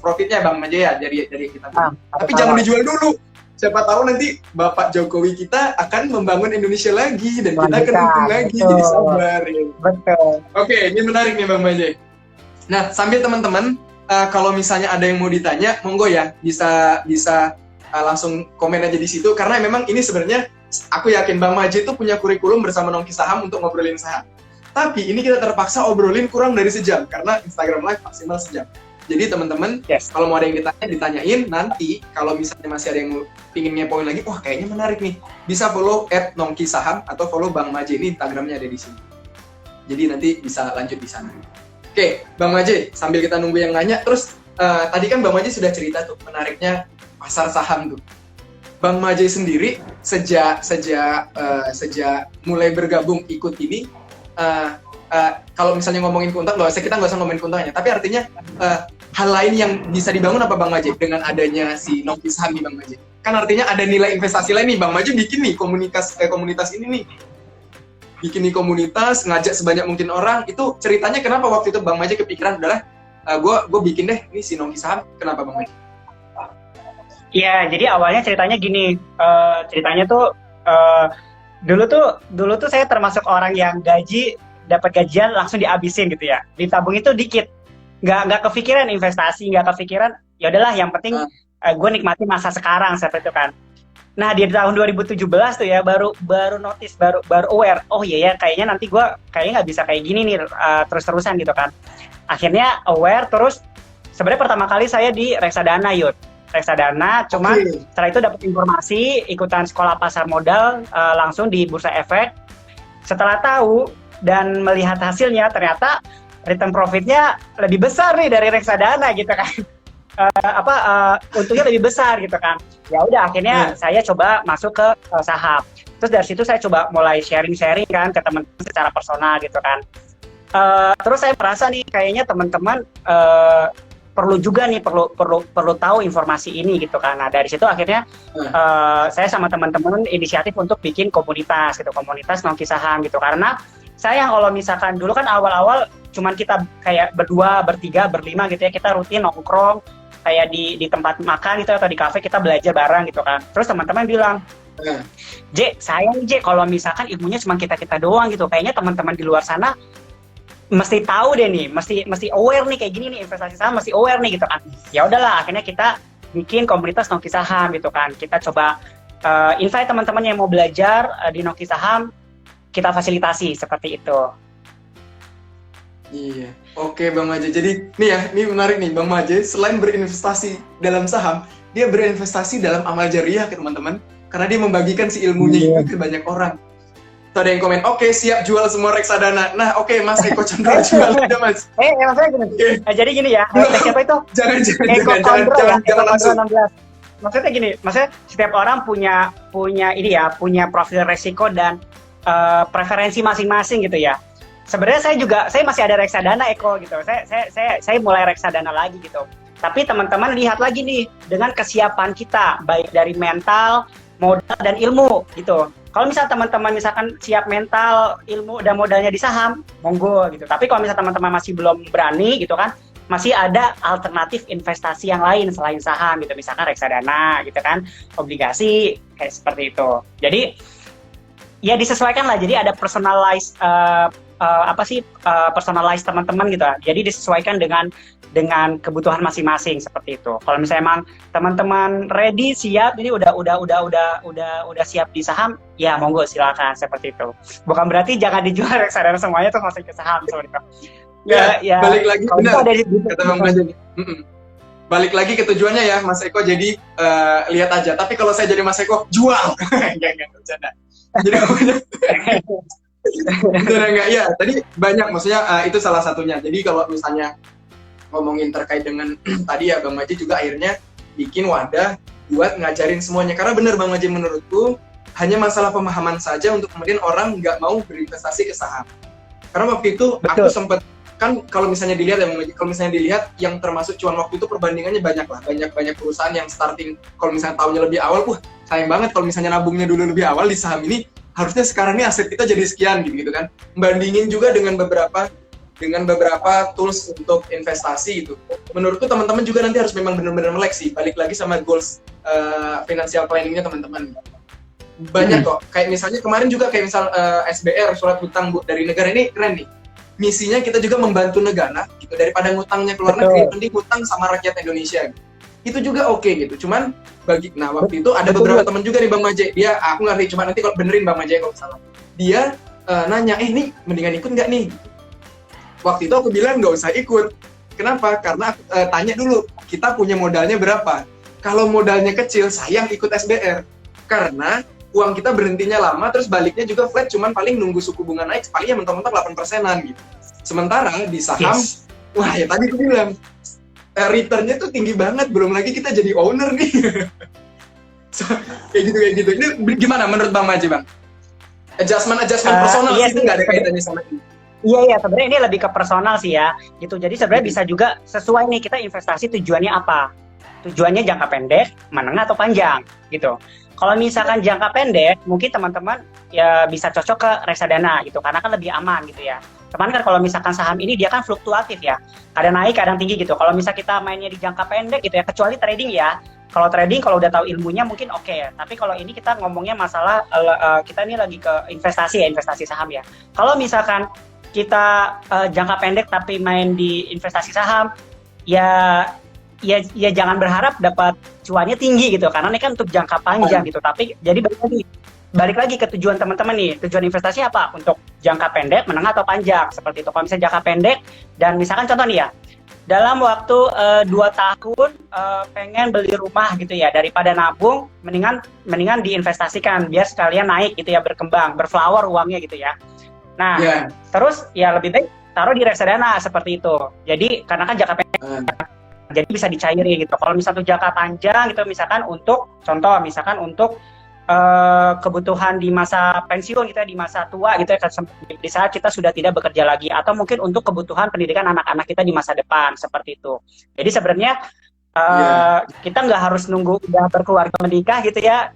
profitnya Bang Maji ya dari kita. Tapi jangan dijual dulu. Siapa tahu nanti Bapak Jokowi kita akan membangun Indonesia lagi dan kita akan untung lagi. Jadi sabar. Ya. Betul. Oke, ini menarik nih Bang Maji. Nah, sambil teman-teman kalau misalnya ada yang mau ditanya, monggo ya bisa langsung komen aja di situ karena memang ini sebenarnya aku yakin Bang Maji itu punya kurikulum bersama Nongki Saham untuk ngobrolin saham. Tapi ini kita terpaksa obrolin kurang dari sejam karena Instagram Live maksimal sejam. Jadi teman-teman, kalau mau ada yang ditanyain nanti kalau misalnya masih ada yang pingin ngepoin lagi, wah kayaknya menarik nih, bisa follow @nongkisaham atau follow Bang Maji, ini Instagramnya ada di sini. Jadi nanti bisa lanjut di sana. Oke, Bang Maji, sambil kita nunggu yang nanya, terus tadi kan Bang Maji sudah cerita tuh menariknya pasar saham tuh. Bang Maji sendiri sejak mulai bergabung ikut ini, kalau misalnya ngomongin keuntungan, kita nggak usah ngomongin keuntungannya, tapi artinya hal lain yang bisa dibangun apa Bang Maji dengan adanya si Nongki Saham nih Bang Maji? Kan artinya ada nilai investasi lain nih Bang Maji bikin nih komunitas ini nih. Bikin nih komunitas, ngajak sebanyak mungkin orang, itu ceritanya kenapa waktu itu Bang Maji kepikiran adalah gue bikin deh ini si Nongki Saham, kenapa Bang Maji? Iya, jadi awalnya ceritanya gini, ceritanya tuh dulu tuh saya termasuk orang yang dapat gajian langsung dihabisin gitu ya, ditabung itu dikit, nggak kepikiran investasi, nggak kepikiran, ya udahlah yang penting gue nikmati masa sekarang seperti itu kan. Nah di tahun 2017 tuh ya baru notice, baru aware, oh iya ya kayaknya nanti gue kayaknya nggak bisa kayak gini nih terus-terusan gitu kan. Akhirnya aware terus, sebenarnya pertama kali saya di reksadana Yud. Reksadana, cuman setelah itu dapat informasi ikutan sekolah pasar modal langsung di Bursa Efek. Setelah tahu dan melihat hasilnya ternyata return profitnya lebih besar nih dari reksadana gitu kan. Untungnya lebih besar gitu kan. Ya udah akhirnya saya coba masuk ke saham. Terus dari situ saya coba mulai sharing kan ke teman-teman secara personal gitu kan. Terus saya merasa nih kayaknya teman-teman perlu juga nih perlu tahu informasi ini gitu kan. Nah dari situ akhirnya saya sama teman-teman inisiatif untuk bikin komunitas gitu, komunitas Nongki Saham gitu. Karena saya kalau misalkan dulu kan awal-awal cuman kita kayak berdua, bertiga, berlima gitu ya, kita rutin nongkrong kayak di tempat makan gitu atau di kafe, kita belajar bareng gitu kan. Terus teman-teman bilang, J, sayang J kalau misalkan ilmunya cuma kita doang gitu. Kayaknya teman-teman di luar sana mesti tahu deh nih, mesti aware nih kayak gini nih, investasi saham mesti aware nih gitu kan. Ya udahlah, akhirnya kita bikin komunitas Nongki Saham gitu kan. Kita coba invite teman-teman yang mau belajar di Nongki Saham, kita fasilitasi seperti itu. Iya, oke Bang Maje. Jadi nih ya, ini menarik nih Bang Maje. Selain berinvestasi dalam saham, dia berinvestasi dalam amal jariah ke teman-teman. Karena dia membagikan si ilmunya itu ke banyak orang. Tuh ada yang komen, oke siap jual semua reksadana. Nah oke Mas Eko Chandra jual aja Mas. Maksudnya gini. Jadi gini ya, siapa itu? Jangan langsung. Maksudnya gini, maksudnya setiap orang punya punya profil resiko dan preferensi masing-masing gitu ya. Sebenarnya saya masih ada reksadana Eko gitu. Saya mulai reksadana lagi gitu. Tapi teman-teman lihat lagi nih dengan kesiapan kita baik dari mental, modal dan ilmu gitu. Kalau misalnya teman-teman misalkan siap mental, ilmu dan modalnya di saham, monggo gitu. Tapi kalau misalnya teman-teman masih belum berani gitu kan, masih ada alternatif investasi yang lain selain saham gitu, misalkan reksadana gitu kan, obligasi kayak seperti itu. Jadi ya disesuaikan lah. Jadi ada personalized personalize teman-teman gitu. Jadi disesuaikan dengan kebutuhan masing-masing seperti itu. Kalau misalnya emang teman-teman ready, siap, jadi udah siap di saham, ya monggo silakan seperti itu. Bukan berarti jangan dijual reksadana semuanya tuh masuk ke saham seperti itu. Ya, balik lagi benar kata Bang Maje. Balik lagi ke tujuannya ya Mas Eko. Jadi lihat aja. Tapi kalau saya jadi Mas Eko, jual. Enggak bercanda. Jadi enggak ya, tadi banyak maksudnya itu salah satunya. Jadi kalau misalnya ngomongin terkait dengan tadi ya Bang Maje juga akhirnya bikin wadah buat ngajarin semuanya. Karena benar Bang Maje, menurutku hanya masalah pemahaman saja untuk kemudian orang nggak mau berinvestasi ke saham. Karena waktu itu aku sempat kan kalau misalnya dilihat ya Bang Maje, kalau misalnya dilihat yang termasuk cuan waktu itu perbandingannya banyak lah, banyak perusahaan yang starting kalau misalnya tahunnya lebih awal, sayang banget kalau misalnya nabungnya dulu lebih awal di saham ini, harusnya sekarang ini aset kita jadi sekian gitu kan. Bandingin juga dengan beberapa tools untuk investasi gitu. Menurutku teman-teman juga nanti harus memang benar-benar melek sih. Balik lagi sama goals financial planningnya teman-teman. Banyak kok. Kayak misalnya kemarin juga kayak misal SBR, surat hutang dari negara, ini keren nih. Misinya kita juga membantu negara gitu, daripada ngutangnya ke luar negeri, mending ngutang sama rakyat Indonesia gitu. Itu juga oke gitu. Cuman waktu itu ada beberapa teman juga nih Bang Maje. Dia aku ngerti, cuma nanti kalau benerin Bang Maje kalau salah. Dia nanya, ini mendingan ikut nggak nih? Waktu itu aku bilang nggak usah ikut. Kenapa? Karena tanya dulu, kita punya modalnya berapa? Kalau modalnya kecil, sayang ikut SBR. Karena uang kita berhentinya lama, terus baliknya juga flat, cuman paling nunggu suku bunga naik, paling ya mentok-mentok 8%-an gitu. Sementara di saham, wah ya tadi aku bilang, return-nya tuh tinggi banget, belum lagi kita jadi owner nih. Kayak gitu. Ini gimana menurut Bang Maje, Bang? Adjustment personal itu nggak ada kaitannya sama ini. Iya, sebenarnya ini lebih ke personal sih ya, gitu. Jadi sebenarnya bisa juga sesuai nih kita investasi tujuannya apa. Tujuannya jangka pendek, menengah atau panjang, gitu. Kalau misalkan jangka pendek, mungkin teman-teman ya bisa cocok ke reksadana gitu, karena kan lebih aman gitu ya. Cuman kan kalau misalkan saham ini dia kan fluktuatif ya, kadang naik, kadang tinggi gitu. Kalau misal kita mainnya di jangka pendek gitu ya, kecuali trading ya. Kalau trading kalau udah tahu ilmunya mungkin oke ya. Tapi kalau ini kita ngomongnya masalah kita ini lagi ke investasi ya, investasi saham ya. Kalau misalkan kita jangka pendek tapi main di investasi saham, ya jangan berharap dapat cuannya tinggi gitu, karena ini kan untuk jangka panjang gitu. Tapi jadi balik lagi ke tujuan teman-teman nih, tujuan investasi apa? Untuk jangka pendek, menengah atau panjang seperti itu. Kalau misalnya jangka pendek dan misalkan contoh nih ya, dalam waktu 2 tahun pengen beli rumah gitu ya, daripada nabung mendingan diinvestasikan biar sekalian naik gitu ya, berkembang, berflower uangnya gitu ya. Nah, terus ya lebih baik taruh di reksadana seperti itu. Jadi karena kan jangka pendek, jadi bisa dicairi gitu. Kalau misalnya jangka panjang gitu, misalkan untuk kebutuhan di masa pensiun gitu ya, di masa tua gitu ya, di saat kita sudah tidak bekerja lagi, atau mungkin untuk kebutuhan pendidikan anak-anak kita di masa depan seperti itu. Jadi sebenarnya kita nggak harus nunggu udah berkeluarga menikah gitu ya,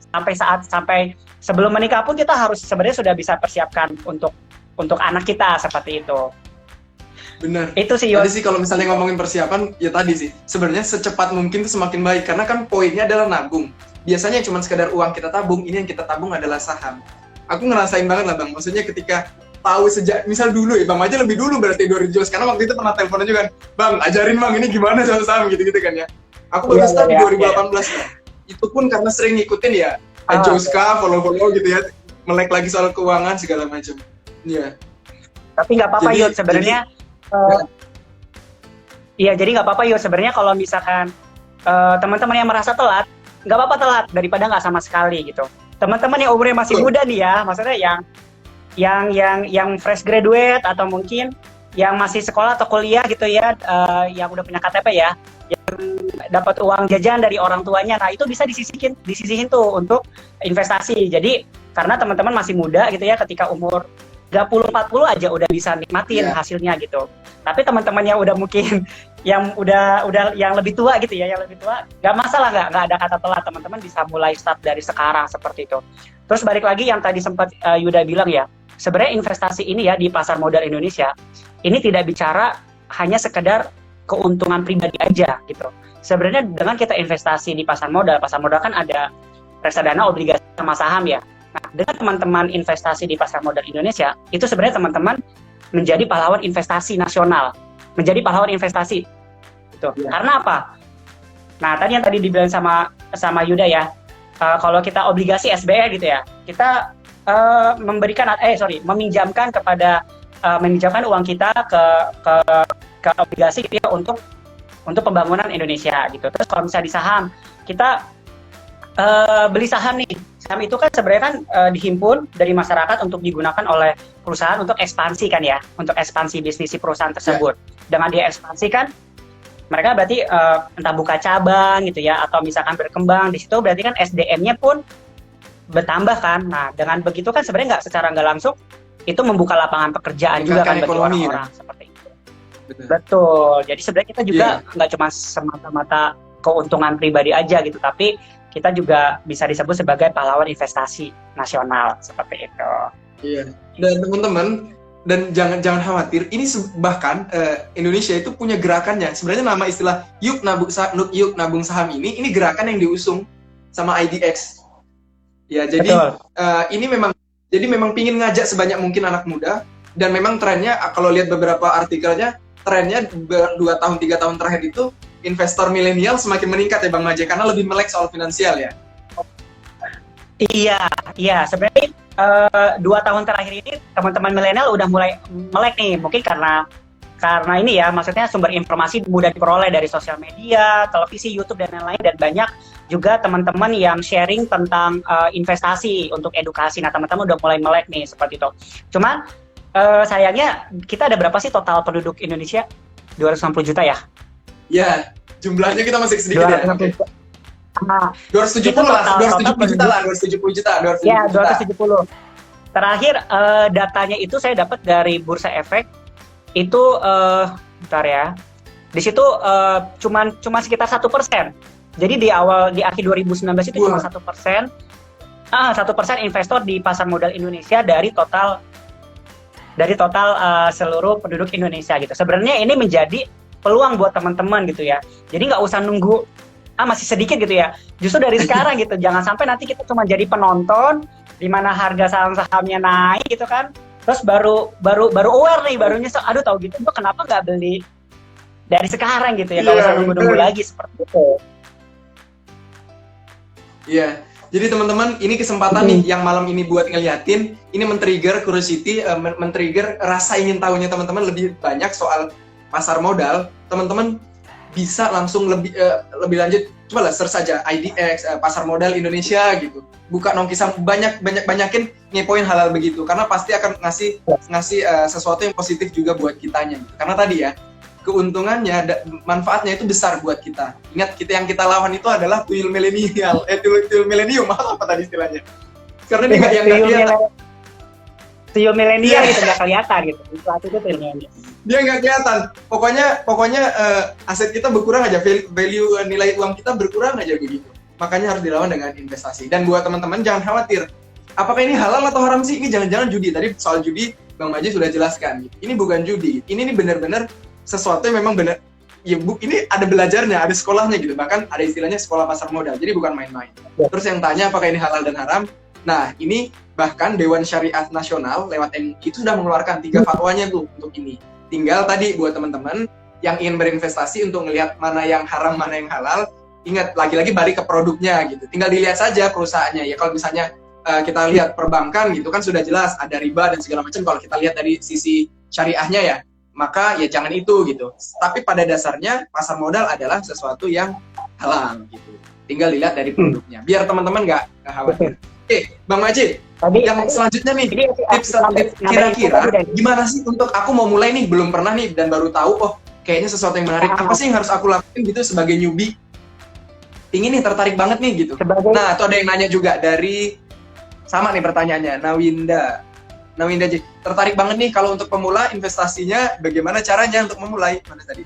sampai sebelum menikah pun kita harus sebenarnya sudah bisa persiapkan untuk anak kita seperti itu. Benar. Itu sih Tadi sih kalau misalnya ngomongin persiapan, ya tadi sih sebenarnya secepat mungkin itu semakin baik, karena kan poinnya adalah nabung. Biasanya cuma sekedar uang kita tabung, ini yang kita tabung adalah saham. Aku ngerasain banget lah Bang, maksudnya ketika tahu sejak, misal dulu ya, Bang aja lebih dulu berarti 2017, karena waktu itu pernah teleponan juga kan, Bang ajarin Bang ini gimana soal saham gitu-gitu kan ya. Aku baru start di 2018 kan. Itu pun karena sering ngikutin ya, Joska, follow-follow gitu ya, melek lagi soal keuangan segala macam. Iya. Tapi nggak apa-apa Yud, sebenarnya. Iya, jadi nggak apa-apa Yud, sebenarnya kalau misalkan teman-teman yang merasa telat, nggak apa-apa telat daripada nggak sama sekali gitu. Teman-teman yang umurnya masih muda nih ya, maksudnya yang fresh graduate atau mungkin yang masih sekolah atau kuliah gitu ya, yang udah punya KTP ya, yang dapat uang jajan dari orang tuanya, nah itu bisa disisihin tuh untuk investasi. Jadi karena teman-teman masih muda gitu ya, ketika umur 30-40 aja udah bisa nikmatin hasilnya gitu. Tapi teman-teman yang udah mungkin yang udah yang lebih tua gitu ya, yang lebih tua, nggak masalah, nggak ada kata telat, teman-teman bisa mulai start dari sekarang seperti itu. Terus balik lagi yang tadi sempat Yuda bilang ya, sebenarnya investasi ini ya di pasar modal Indonesia ini tidak bicara hanya sekedar keuntungan pribadi aja gitu. Sebenarnya dengan kita investasi di pasar modal kan ada reksadana, obligasi, sama saham ya. Nah, dengan teman-teman investasi di pasar modal Indonesia, itu sebenarnya teman-teman menjadi pahlawan investasi nasional, menjadi pahlawan investasi. Gitu. Ya. Karena apa? Nah, tadi dibilang sama Yuda ya, kalau kita obligasi SBR gitu ya, kita meminjamkan uang kita ke obligasi gitu ya, untuk pembangunan Indonesia gitu. Terus kalau misalnya di saham, kita beli saham nih. Saham itu kan sebenarnya kan dihimpun dari masyarakat untuk digunakan oleh perusahaan untuk ekspansi kan ya, untuk ekspansi bisnis si perusahaan tersebut. Dengan dia ekspansi kan, mereka berarti entah buka cabang gitu ya, atau misalkan berkembang di situ, berarti kan SDM-nya pun bertambah kan. Nah, dengan begitu kan sebenarnya secara nggak langsung itu membuka lapangan pekerjaan juga kan bagi orang-orang seperti itu. Betul. Jadi sebenarnya kita juga nggak cuma semata-mata keuntungan pribadi aja gitu, tapi kita juga bisa disebut sebagai pahlawan investasi nasional seperti itu. Iya. Dan teman-teman, dan jangan khawatir, ini bahkan Indonesia itu punya gerakannya. Sebenarnya nama istilah Yuk Nabung Saham ini gerakan yang diusung sama IDX. Ya, jadi ini memang pingin ngajak sebanyak mungkin anak muda, dan memang trennya kalau lihat beberapa artikelnya, trennya 2-3 tahun terakhir itu investor milenial semakin meningkat ya Bang Maje, karena lebih melek soal finansial ya. Iya, sebenarnya 2 tahun terakhir ini teman-teman milenial udah mulai melek nih, mungkin karena ini ya, maksudnya sumber informasi mudah diperoleh dari sosial media, televisi, YouTube dan lain-lain, dan banyak juga teman-teman yang sharing tentang investasi untuk edukasi. Nah, teman-teman udah mulai melek nih seperti itu. Cuman sayangnya kita ada berapa sih total penduduk Indonesia? 260 juta ya? Ya, jumlahnya kita masih sedikit 270 juta. Ya, 270. Terakhir datanya itu saya dapat dari Bursa Efek, itu bentar ya. Di situ cuma sekitar 1%. Jadi di akhir 2019 itu cuma 1%. 1% investor di pasar modal Indonesia dari total seluruh penduduk Indonesia gitu. Sebenarnya ini menjadi peluang buat teman-teman gitu ya. Jadi nggak usah nunggu masih sedikit gitu ya. Justru dari sekarang gitu. Jangan sampai nanti kita cuma jadi penonton di mana harga saham-sahamnya naik gitu kan. Terus baru aware nih, baru nyesel, aduh tahu gitu tuh kenapa nggak beli dari sekarang gitu ya. Nggak usah nunggu-nunggu lagi seperti itu. Iya. Jadi teman-teman, ini kesempatan nih yang malam ini buat ngeliatin, ini men-trigger curiosity, men-trigger rasa ingin tahunya teman-teman lebih banyak soal pasar modal. Teman-teman bisa langsung lebih lanjut, coba lah search saja IDX, pasar modal Indonesia gitu. Buka Nongkisam, banyakin ngepoin hal-hal begitu, karena pasti akan ngasih sesuatu yang positif juga buat kitanya gitu. Karena tadi ya, keuntungannya, manfaatnya itu besar buat kita. Ingat, yang kita lawan itu adalah tuyul milenial, tuyul milenium, apa tadi istilahnya. Karena dia nggak yang nggak kelihatan. Tio milenial gitu nggak kelihatan gitu. Saat itu milenial. Dia nggak kelihatan. Pokoknya aset kita berkurang aja, value nilai uang kita berkurang aja begitu. Makanya harus dilawan dengan investasi. Dan buat teman-teman jangan khawatir. Apakah ini halal atau haram sih? Ini jangan-jangan judi. Tadi soal judi Bang Maji sudah jelaskan. Gitu. Ini bukan judi. Ini benar-benar sesuatu yang memang benar. Ya, ini ada belajarnya, ada sekolahnya gitu. Bahkan ada istilahnya sekolah pasar modal. Jadi bukan main-main. Terus yang tanya apakah ini halal dan haram? Nah, ini bahkan Dewan Syariah Nasional lewat MUI itu sudah mengeluarkan 3 fatwanya tuh untuk ini. Tinggal tadi buat teman-teman yang ingin berinvestasi untuk melihat mana yang haram, mana yang halal, ingat lagi-lagi balik ke produknya gitu. Tinggal dilihat saja perusahaannya ya. Kalau misalnya kita lihat perbankan gitu kan sudah jelas ada riba dan segala macam. Kalau kita lihat dari sisi syariahnya ya, maka ya jangan itu gitu. Tapi pada dasarnya pasar modal adalah sesuatu yang halal gitu. Tinggal dilihat dari produknya. Biar teman-teman nggak khawatir. Oke, Bang Maji, yang selanjutnya nih tips kira-kira gimana sih untuk aku mau mulai nih belum pernah nih dan baru tahu oh kayaknya sesuatu yang menarik. Apa sih yang harus aku lakuin gitu sebagai newbie? Ingin nih tertarik banget nih gitu. Nah, tuh ada yang nanya juga dari sama nih pertanyaannya, Nawinda J. Tertarik banget nih kalau untuk pemula investasinya bagaimana caranya untuk memulai? Mana tadi?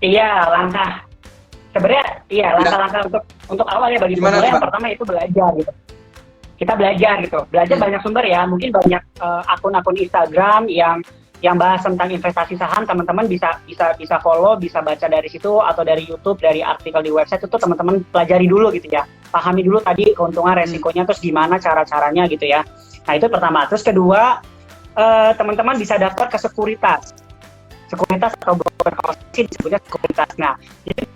Iya, langkah untuk awal ya bagi pemula yang pertama itu belajar gitu. Kita belajar gitu. Belajar banyak sumber ya. Mungkin banyak akun-akun Instagram yang bahas tentang investasi saham, teman-teman bisa follow, bisa baca dari situ atau dari YouTube, dari artikel di website itu teman-teman pelajari dulu gitu ya. Pahami dulu tadi keuntungan resikonya terus gimana cara-caranya gitu ya. Nah, itu pertama. Terus kedua, teman-teman bisa daftar ke sekuritas. Sekuritas atau broker kooperasi disebutnya sekuritas. Nah, jadi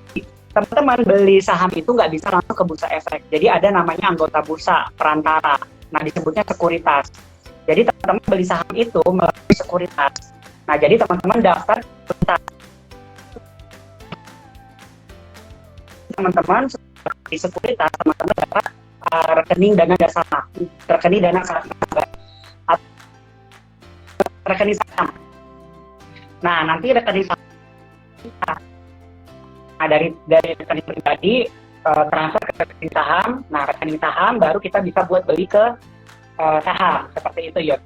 teman-teman beli saham itu nggak bisa langsung ke bursa efek. Jadi ada namanya anggota bursa perantara. Nah, disebutnya sekuritas. Jadi teman-teman beli saham itu melalui sekuritas. Nah, jadi teman-teman daftar teman-teman di sekuritas, teman-teman dapat rekening dana dasar, rekening dana rekening saham. Nah, nanti rekening saham, nah dari rekening pribadi transfer ke rekening saham. Nah, rekening saham baru kita bisa buat beli ke saham seperti itu ya.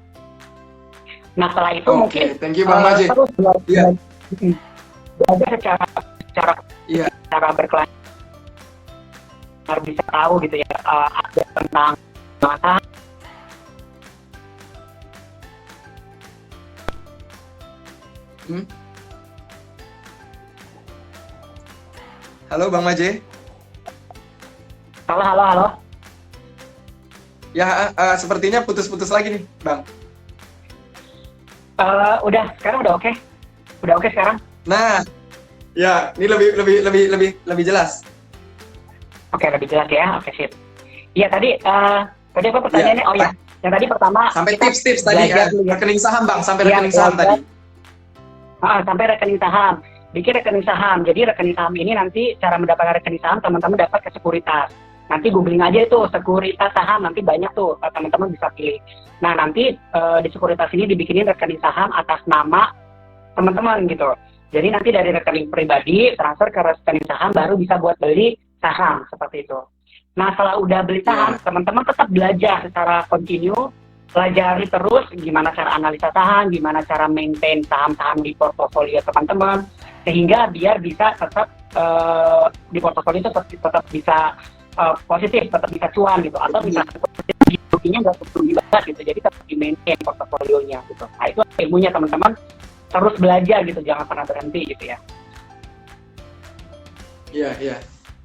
Nah, setelah itu mungkin thank you Bang Maji. Terus belajar secara berkelanjutan harus bisa tahu gitu ya update tentang saham. Halo Bang Maji. Halo. Ya, sepertinya putus-putus lagi nih, Bang. Sekarang udah oke. Udah oke sekarang. Nah, ya, ini lebih jelas. Oke, lebih jelas ya. Oke, sip. Iya, tadi apa pertanyaannya? Ya. Oh ya, yang tadi pertama sampai tips-tips tadi rekening saham, Bang, sampai rekening saham tadi. Sampai rekening saham. Bikin rekening saham. Jadi rekening saham ini nanti cara mendapatkan rekening saham teman-teman dapat ke sekuritas. Nanti googling aja itu sekuritas saham, nanti banyak tuh teman-teman bisa pilih. Nah, nanti di sekuritas ini dibikinin rekening saham atas nama teman-teman gitu. Jadi nanti dari rekening pribadi transfer ke rekening saham baru bisa buat beli saham seperti itu. Nah, setelah udah beli saham, teman-teman tetap belajar secara kontinu, pelajari terus gimana cara analisa saham, gimana cara maintain saham-saham di portofolio teman-teman, sehingga biar bisa tetap di portofolio itu tetap bisa positif, tetap bisa cuan gitu, atau bisa ruginya nggak tinggi banget gitu, jadi tetap di maintain portofolionya gitu. Nah, itu ilmunya teman-teman terus belajar gitu, jangan pernah berhenti gitu ya.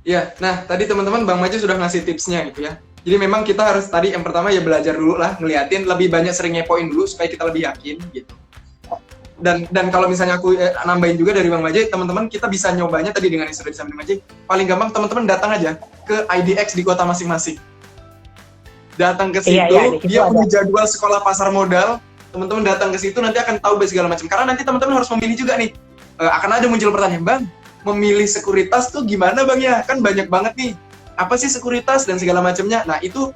Iya. Nah, tadi teman-teman Bang Maji sudah ngasih tipsnya gitu ya. Jadi memang kita harus tadi yang pertama ya belajar dulu lah, ngeliatin lebih banyak sering ngepoin dulu supaya kita lebih yakin gitu. Dan kalau misalnya aku nambahin juga dari Bang Maji, teman-teman kita bisa nyobanya tadi dengan yang sudah disampaikan Maji. Paling gampang teman-teman datang aja ke IDX di kota masing-masing. Datang ke situ, dia punya jadwal sekolah pasar modal. Teman-teman datang ke situ nanti akan tahu segala macam. Karena nanti teman-teman harus memilih juga nih. Akan ada muncul pertanyaan, Bang, memilih sekuritas tuh gimana Bang ya? Kan banyak banget nih. Apa sih sekuritas dan segala macamnya? Nah, itu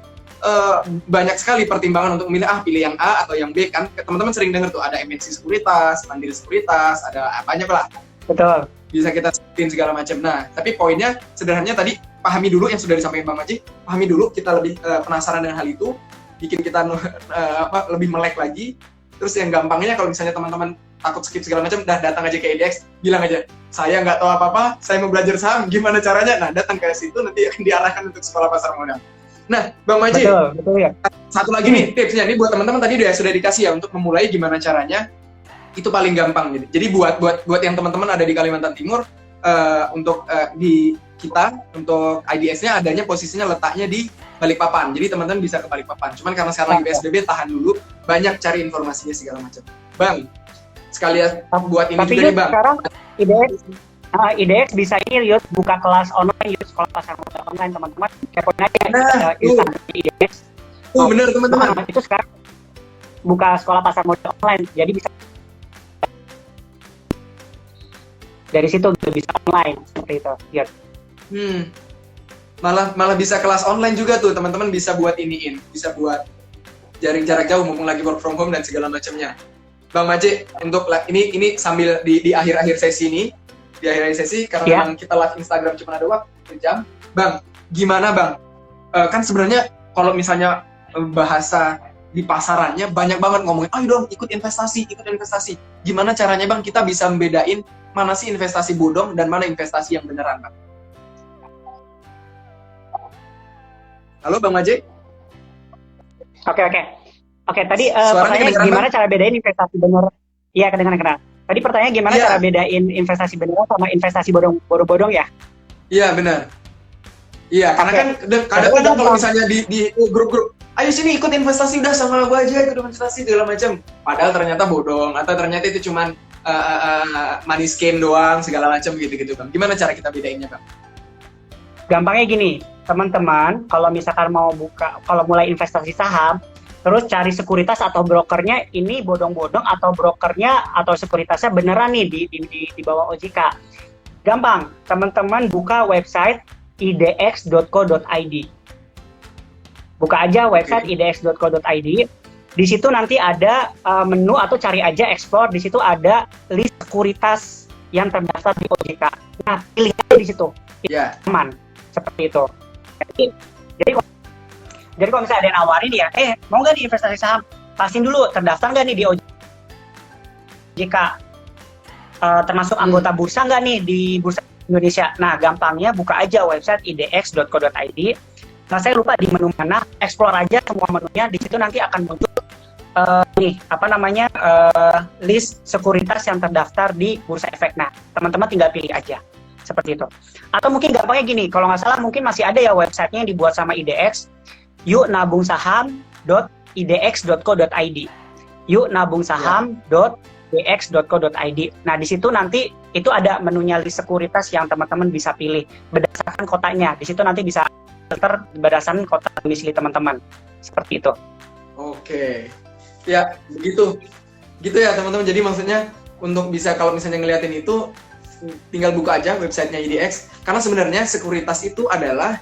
banyak sekali pertimbangan untuk memilih pilih yang A atau yang B kan. Teman-teman sering dengar tuh ada MNC sekuritas, Mandiri sekuritas, ada banyak lah. Betul. Bisa kita sebutin segala macam. Nah, tapi poinnya sederhananya tadi pahami dulu yang sudah disampaikan Bang Maji, pahami dulu, kita lebih penasaran dengan hal itu, bikin kita lebih melek lagi. Terus yang gampangnya kalau misalnya teman-teman takut skip segala macam, datang aja ke IDX, bilang aja, saya nggak tahu apa-apa, saya mau belajar saham, gimana caranya? Nah, datang ke situ, nanti akan diarahkan untuk sekolah pasar modal. Nah, Bang Maji, betul ya. Satu lagi nih tipsnya, ini buat teman-teman tadi sudah dikasih ya, untuk memulai gimana caranya, itu paling gampang gitu. Jadi buat yang teman-teman ada di Kalimantan Timur, untuk di kita, untuk IDX-nya adanya posisinya letaknya di Balikpapan. Jadi teman-teman bisa ke Balikpapan. Cuman karena sekarang lagi PSBB, tahan dulu, banyak cari informasinya segala macam. Bang, sekalian buat ini tapi juga nih Bang. Sekarang IDX bisa ini Yud, buka kelas online Yud, sekolah pasar modal online teman-teman. Kepoin aja Instagram IDX. Bener teman-teman. Itu sekarang buka sekolah pasar modal online, jadi bisa dari situ bisa online seperti itu. Yud. Malah bisa kelas online juga tuh teman-teman, bisa buat bisa buat jaring jarak jauh mumpung lagi work from home dan segala macamnya. Bang Maji, untuk ini sambil di akhir-akhir sesi ini, di akhir-akhir sesi karena memang kita live Instagram cuma ada waktu jam. Bang, gimana Bang? Kan sebenarnya kalau misalnya bahasa di pasarannya banyak banget ngomongin, ayo dong ikut investasi. Gimana caranya Bang kita bisa membedain mana sih investasi bodong dan mana investasi yang beneran Bang? Halo Bang Maji? Oke, tadi pertanyaan gimana cara bedain investasi bener? Iya, kedengeran. Tadi pertanyaan gimana cara bedain investasi beneran sama investasi bodong-bodong ya? Iya, benar. Iya, karena kan kadang-kadang kalau misalnya di grup-grup, ayo sini ikut investasi, udah sama gue aja ikut investasi segala macam. Padahal ternyata bodong atau ternyata itu cuman money scam doang segala macam gitu-gitu Bang. Gimana cara kita bedainnya Bang? Gampangnya gini, teman-teman, kalau misalkan kalau mulai investasi saham, terus cari sekuritas atau brokernya ini bodong-bodong atau brokernya atau sekuritasnya beneran nih di bawah OJK. Gampang, teman-teman buka website idx.co.id. Buka aja website idx.co.id. Di situ nanti ada menu atau cari aja explore, di situ ada list sekuritas yang terdaftar di OJK. Nah, pilih aja di situ. Aman. Seperti itu. Jadi kalau misalnya ada yang nawarin ya, mau nggak nih investasi saham? Pastiin dulu, terdaftar nggak nih di OJK? Termasuk anggota bursa nggak nih di Bursa Indonesia? Nah, gampangnya buka aja website idx.co.id. Nah, saya lupa di menu mana, explore aja semua menunya, di situ nanti akan muncul list sekuritas yang terdaftar di Bursa Efek. Nah, teman-teman tinggal pilih aja. Seperti itu. Atau mungkin gampangnya gini, kalau nggak salah mungkin masih ada ya websitenya yang dibuat sama IDX, yuknabungsaham.idx.co.id, yuknabungsaham.idx.co.id. Nah, di situ nanti itu ada menunya list sekuritas yang teman-teman bisa pilih berdasarkan kotanya. Di situ nanti bisa filter berdasarkan kota domisili teman-teman. Seperti itu. Oke. Ya, begitu. Gitu ya, teman-teman. Jadi maksudnya untuk bisa kalau misalnya ngeliatin itu tinggal buka aja websitenya IDX, karena sebenarnya sekuritas itu adalah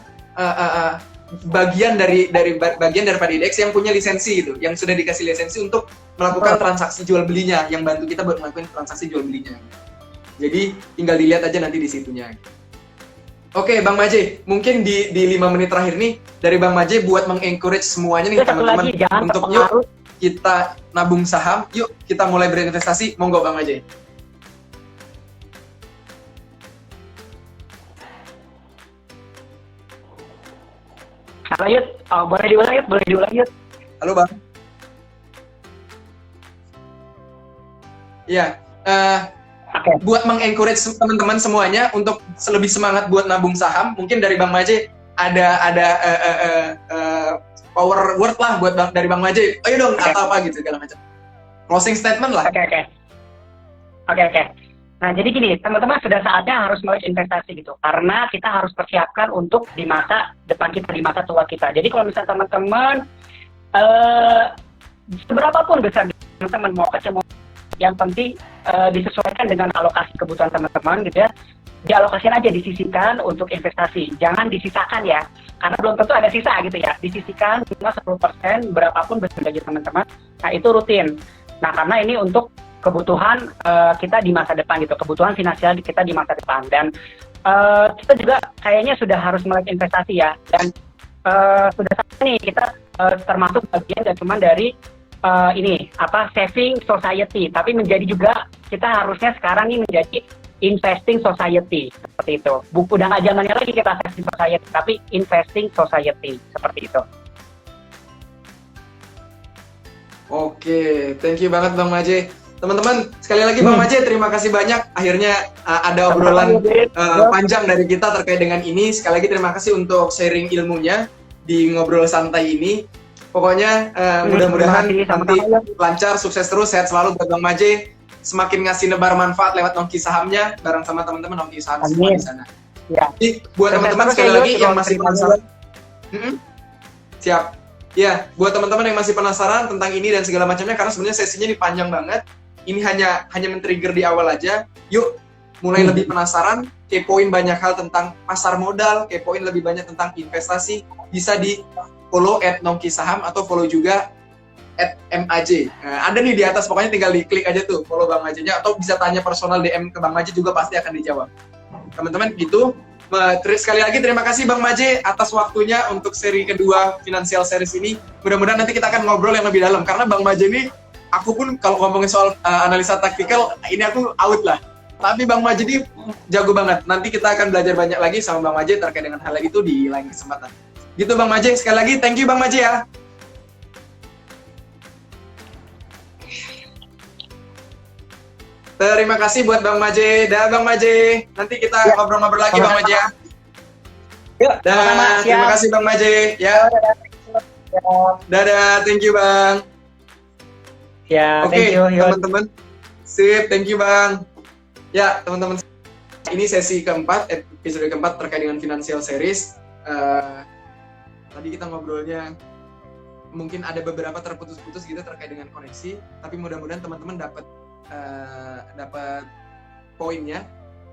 bagian daripada IDX yang punya lisensi gitu, yang sudah dikasih lisensi untuk melakukan transaksi jual belinya, yang bantu kita buat melakukan transaksi jual belinya. Jadi tinggal dilihat aja nanti di situnya. Oke, Bang Maji, mungkin di 5 menit terakhir nih dari Bang Maji buat mengencourage semuanya nih teman-teman untuk yuk kita nabung saham, yuk kita mulai berinvestasi. Monggo Bang Maji. Halo Yud, boleh diulang Yud? Halo Bang. Iya, buat mengencourage teman-teman semuanya untuk lebih semangat buat nabung saham, mungkin dari Bang Maji ada power word lah buat dari Bang Maji. Ayo dong, atau apa gitu segala macam. Closing statement lah. Oke. Nah, jadi gini, teman-teman sudah saatnya harus mulai investasi gitu. Karena kita harus persiapkan untuk di masa depan kita, di masa tua kita. Jadi kalau misalnya teman-teman, seberapapun besar teman-teman mau kecil, yang penting disesuaikan dengan alokasi kebutuhan teman-teman gitu ya. Dialokasikan aja, disisihkan untuk investasi. Jangan disisakan ya, karena belum tentu ada sisa gitu ya. Disisihkan cuma 10%, berapapun besar gaji teman-teman. Nah, itu rutin. Nah, karena ini untuk kebutuhan kita di masa depan gitu, kebutuhan finansial kita di masa depan. Dan kita juga kayaknya sudah harus melek investasi ya, dan sudah saatnya nih kita termasuk bagian dan cuma dari saving society, tapi menjadi juga kita harusnya sekarang nih menjadi investing society seperti itu. Udah nggak zamannya lagi kita saving society, tapi investing society seperti itu. Oke, thank you banget Bang Maje. Teman-teman, sekali lagi Bang Maje, terima kasih banyak. Akhirnya ada obrolan panjang dari kita terkait dengan ini. Sekali lagi terima kasih untuk sharing ilmunya di ngobrol santai ini. Pokoknya mudah-mudahan nanti lancar, sukses terus, sehat selalu buat Bang Maje. Semakin ngasih nebar manfaat lewat Nongki Sahamnya bareng sama teman-teman Nongki Saham semua di sana. Ya. Jadi buat teman-teman sekali lagi yang masih penasaran, siap. Ya, buat teman-teman yang masih penasaran tentang ini dan segala macamnya, karena sebenarnya sesinya ini panjang banget. Ini hanya men-trigger di awal aja. Yuk, mulai lebih penasaran, kepoin banyak hal tentang pasar modal, kepoin lebih banyak tentang investasi, bisa di follow @nongki saham atau follow juga @MAJ. Nah, ada nih di atas, pokoknya tinggal diklik aja tuh follow Bang Maje-nya, atau bisa tanya personal DM ke Bang Maje juga pasti akan dijawab. Teman-teman gitu. Sekali lagi terima kasih Bang Maje atas waktunya untuk seri kedua Financial Series ini. Mudah-mudahan nanti kita akan ngobrol yang lebih dalam, karena Bang Maje ini, aku pun kalau ngomongin soal analisa taktikal, ini aku out lah. Tapi Bang Maje ini jago banget. Nanti kita akan belajar banyak lagi sama Bang Maje terkait dengan hal itu di lain kesempatan. Gitu Bang Maje, sekali lagi thank you Bang Maje ya. Terima kasih buat Bang Maje. Dah Bang Maje. Nanti kita ngobrol-ngobrol lagi Bang Maje ya. Yuk, dah, terima kasih Bang Maje. Ya. Dadah, thank you Bang. Ya, oke, teman-teman. Sip, thank you Bang. Ya, teman-teman. Ini sesi keempat, episode keempat terkait dengan Financial Series. Tadi kita ngobrolnya mungkin ada beberapa terputus-putus gitu terkait dengan koneksi, tapi mudah-mudahan teman-teman dapat poinnya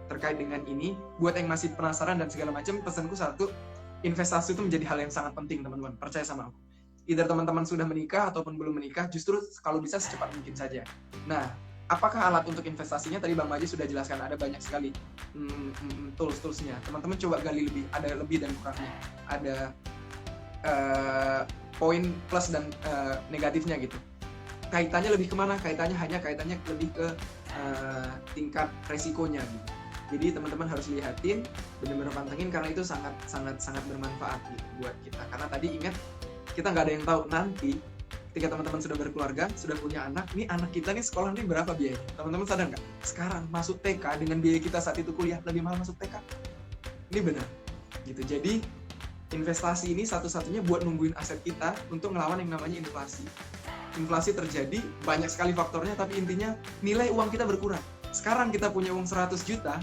terkait dengan ini. Buat yang masih penasaran dan segala macam, pesanku satu, investasi itu menjadi hal yang sangat penting teman-teman, percaya sama aku. Either teman-teman sudah menikah ataupun belum menikah, justru kalau bisa secepat mungkin saja. Nah, apakah alat untuk investasinya? Tadi Bang Maje sudah jelaskan, ada banyak sekali tools-toolsnya. Teman-teman coba gali lebih, ada lebih dan kurangnya, ada poin plus dan negatifnya gitu. Kaitannya lebih kemana? Kaitannya lebih ke tingkat resikonya gitu. Jadi teman-teman harus lihatin, benar-benar pantengin, karena itu sangat bermanfaat gitu buat kita. Karena tadi ingat, kita nggak ada yang tahu nanti ketika teman-teman sudah berkeluarga, sudah punya anak, nih anak kita nih sekolah nih berapa biayanya? Teman-teman sadar nggak? Sekarang masuk TK dengan biaya kita saat itu kuliah lebih mahal masuk TK. Ini benar gitu. Jadi investasi ini satu-satunya buat nungguin aset kita untuk ngelawan yang namanya inflasi. Inflasi terjadi, banyak sekali faktornya, tapi intinya nilai uang kita berkurang. Sekarang kita punya uang 100 juta,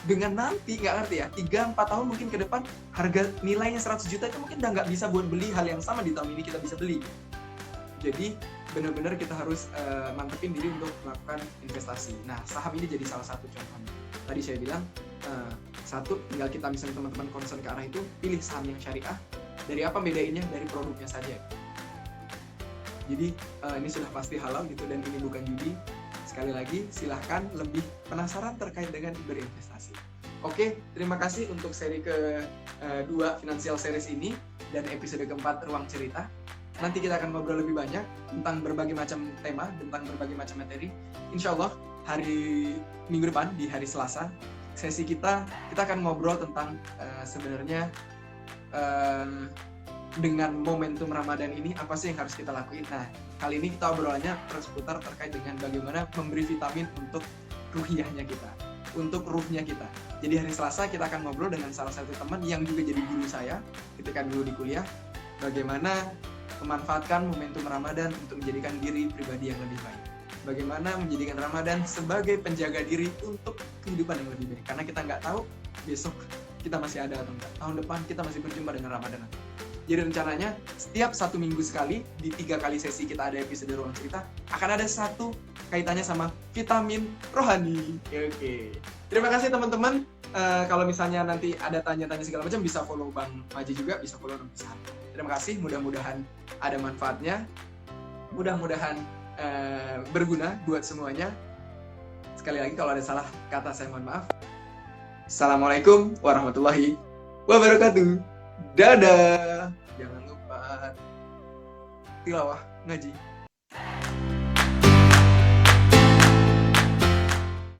dengan nanti, nggak ngerti ya, 3-4 tahun mungkin ke depan, harga nilainya 100 juta itu mungkin udah nggak bisa buat beli hal yang sama di tahun ini kita bisa beli. Jadi, benar-benar kita harus mantepin diri untuk melakukan investasi. Nah, saham ini jadi salah satu contohnya. Tadi saya bilang, satu, tinggal kita misalnya teman-teman concern ke arah itu, pilih saham yang syariah. Dari apa bedainnya? Dari produknya saja. Jadi ini sudah pasti halal gitu, dan ini bukan judi. Sekali lagi silahkan lebih penasaran terkait dengan berinvestasi. Oke, terima kasih untuk seri kedua Financial Series ini dan episode keempat Ruang Cerita. Nanti kita akan ngobrol lebih banyak tentang berbagai macam tema, tentang berbagai macam materi. Insya Allah hari minggu depan di hari Selasa sesi kita akan ngobrol tentang sebenarnya dengan momentum Ramadan ini apa sih yang harus kita lakuin. Nah, kali ini kita obrolannya seputar terkait dengan bagaimana memberi vitamin untuk ruhiyahnya kita, untuk ruhnya kita. Jadi hari Selasa kita akan ngobrol dengan salah satu teman yang juga jadi guru saya ketika dulu di kuliah, bagaimana memanfaatkan momentum Ramadan untuk menjadikan diri pribadi yang lebih baik. Bagaimana menjadikan Ramadan sebagai penjaga diri untuk kehidupan yang lebih baik. Karena kita nggak tahu besok kita masih ada atau enggak. Tahun depan kita masih berjumpa dengan Ramadan. Jadi rencananya setiap 1 minggu sekali di 3 kali sesi kita ada episode Ruang Cerita, akan ada satu kaitannya sama vitamin rohani. Oke. Terima kasih teman-teman. Kalau misalnya nanti ada tanya-tanya segala macam, bisa follow Bang Maji juga, bisa follow Nongki Saham. Terima kasih, mudah-mudahan ada manfaatnya. Mudah-mudahan berguna buat semuanya. Sekali lagi kalau ada salah kata saya mohon maaf. Assalamualaikum warahmatullahi wabarakatuh. Dadah. Jangan lupa tilawah ngaji.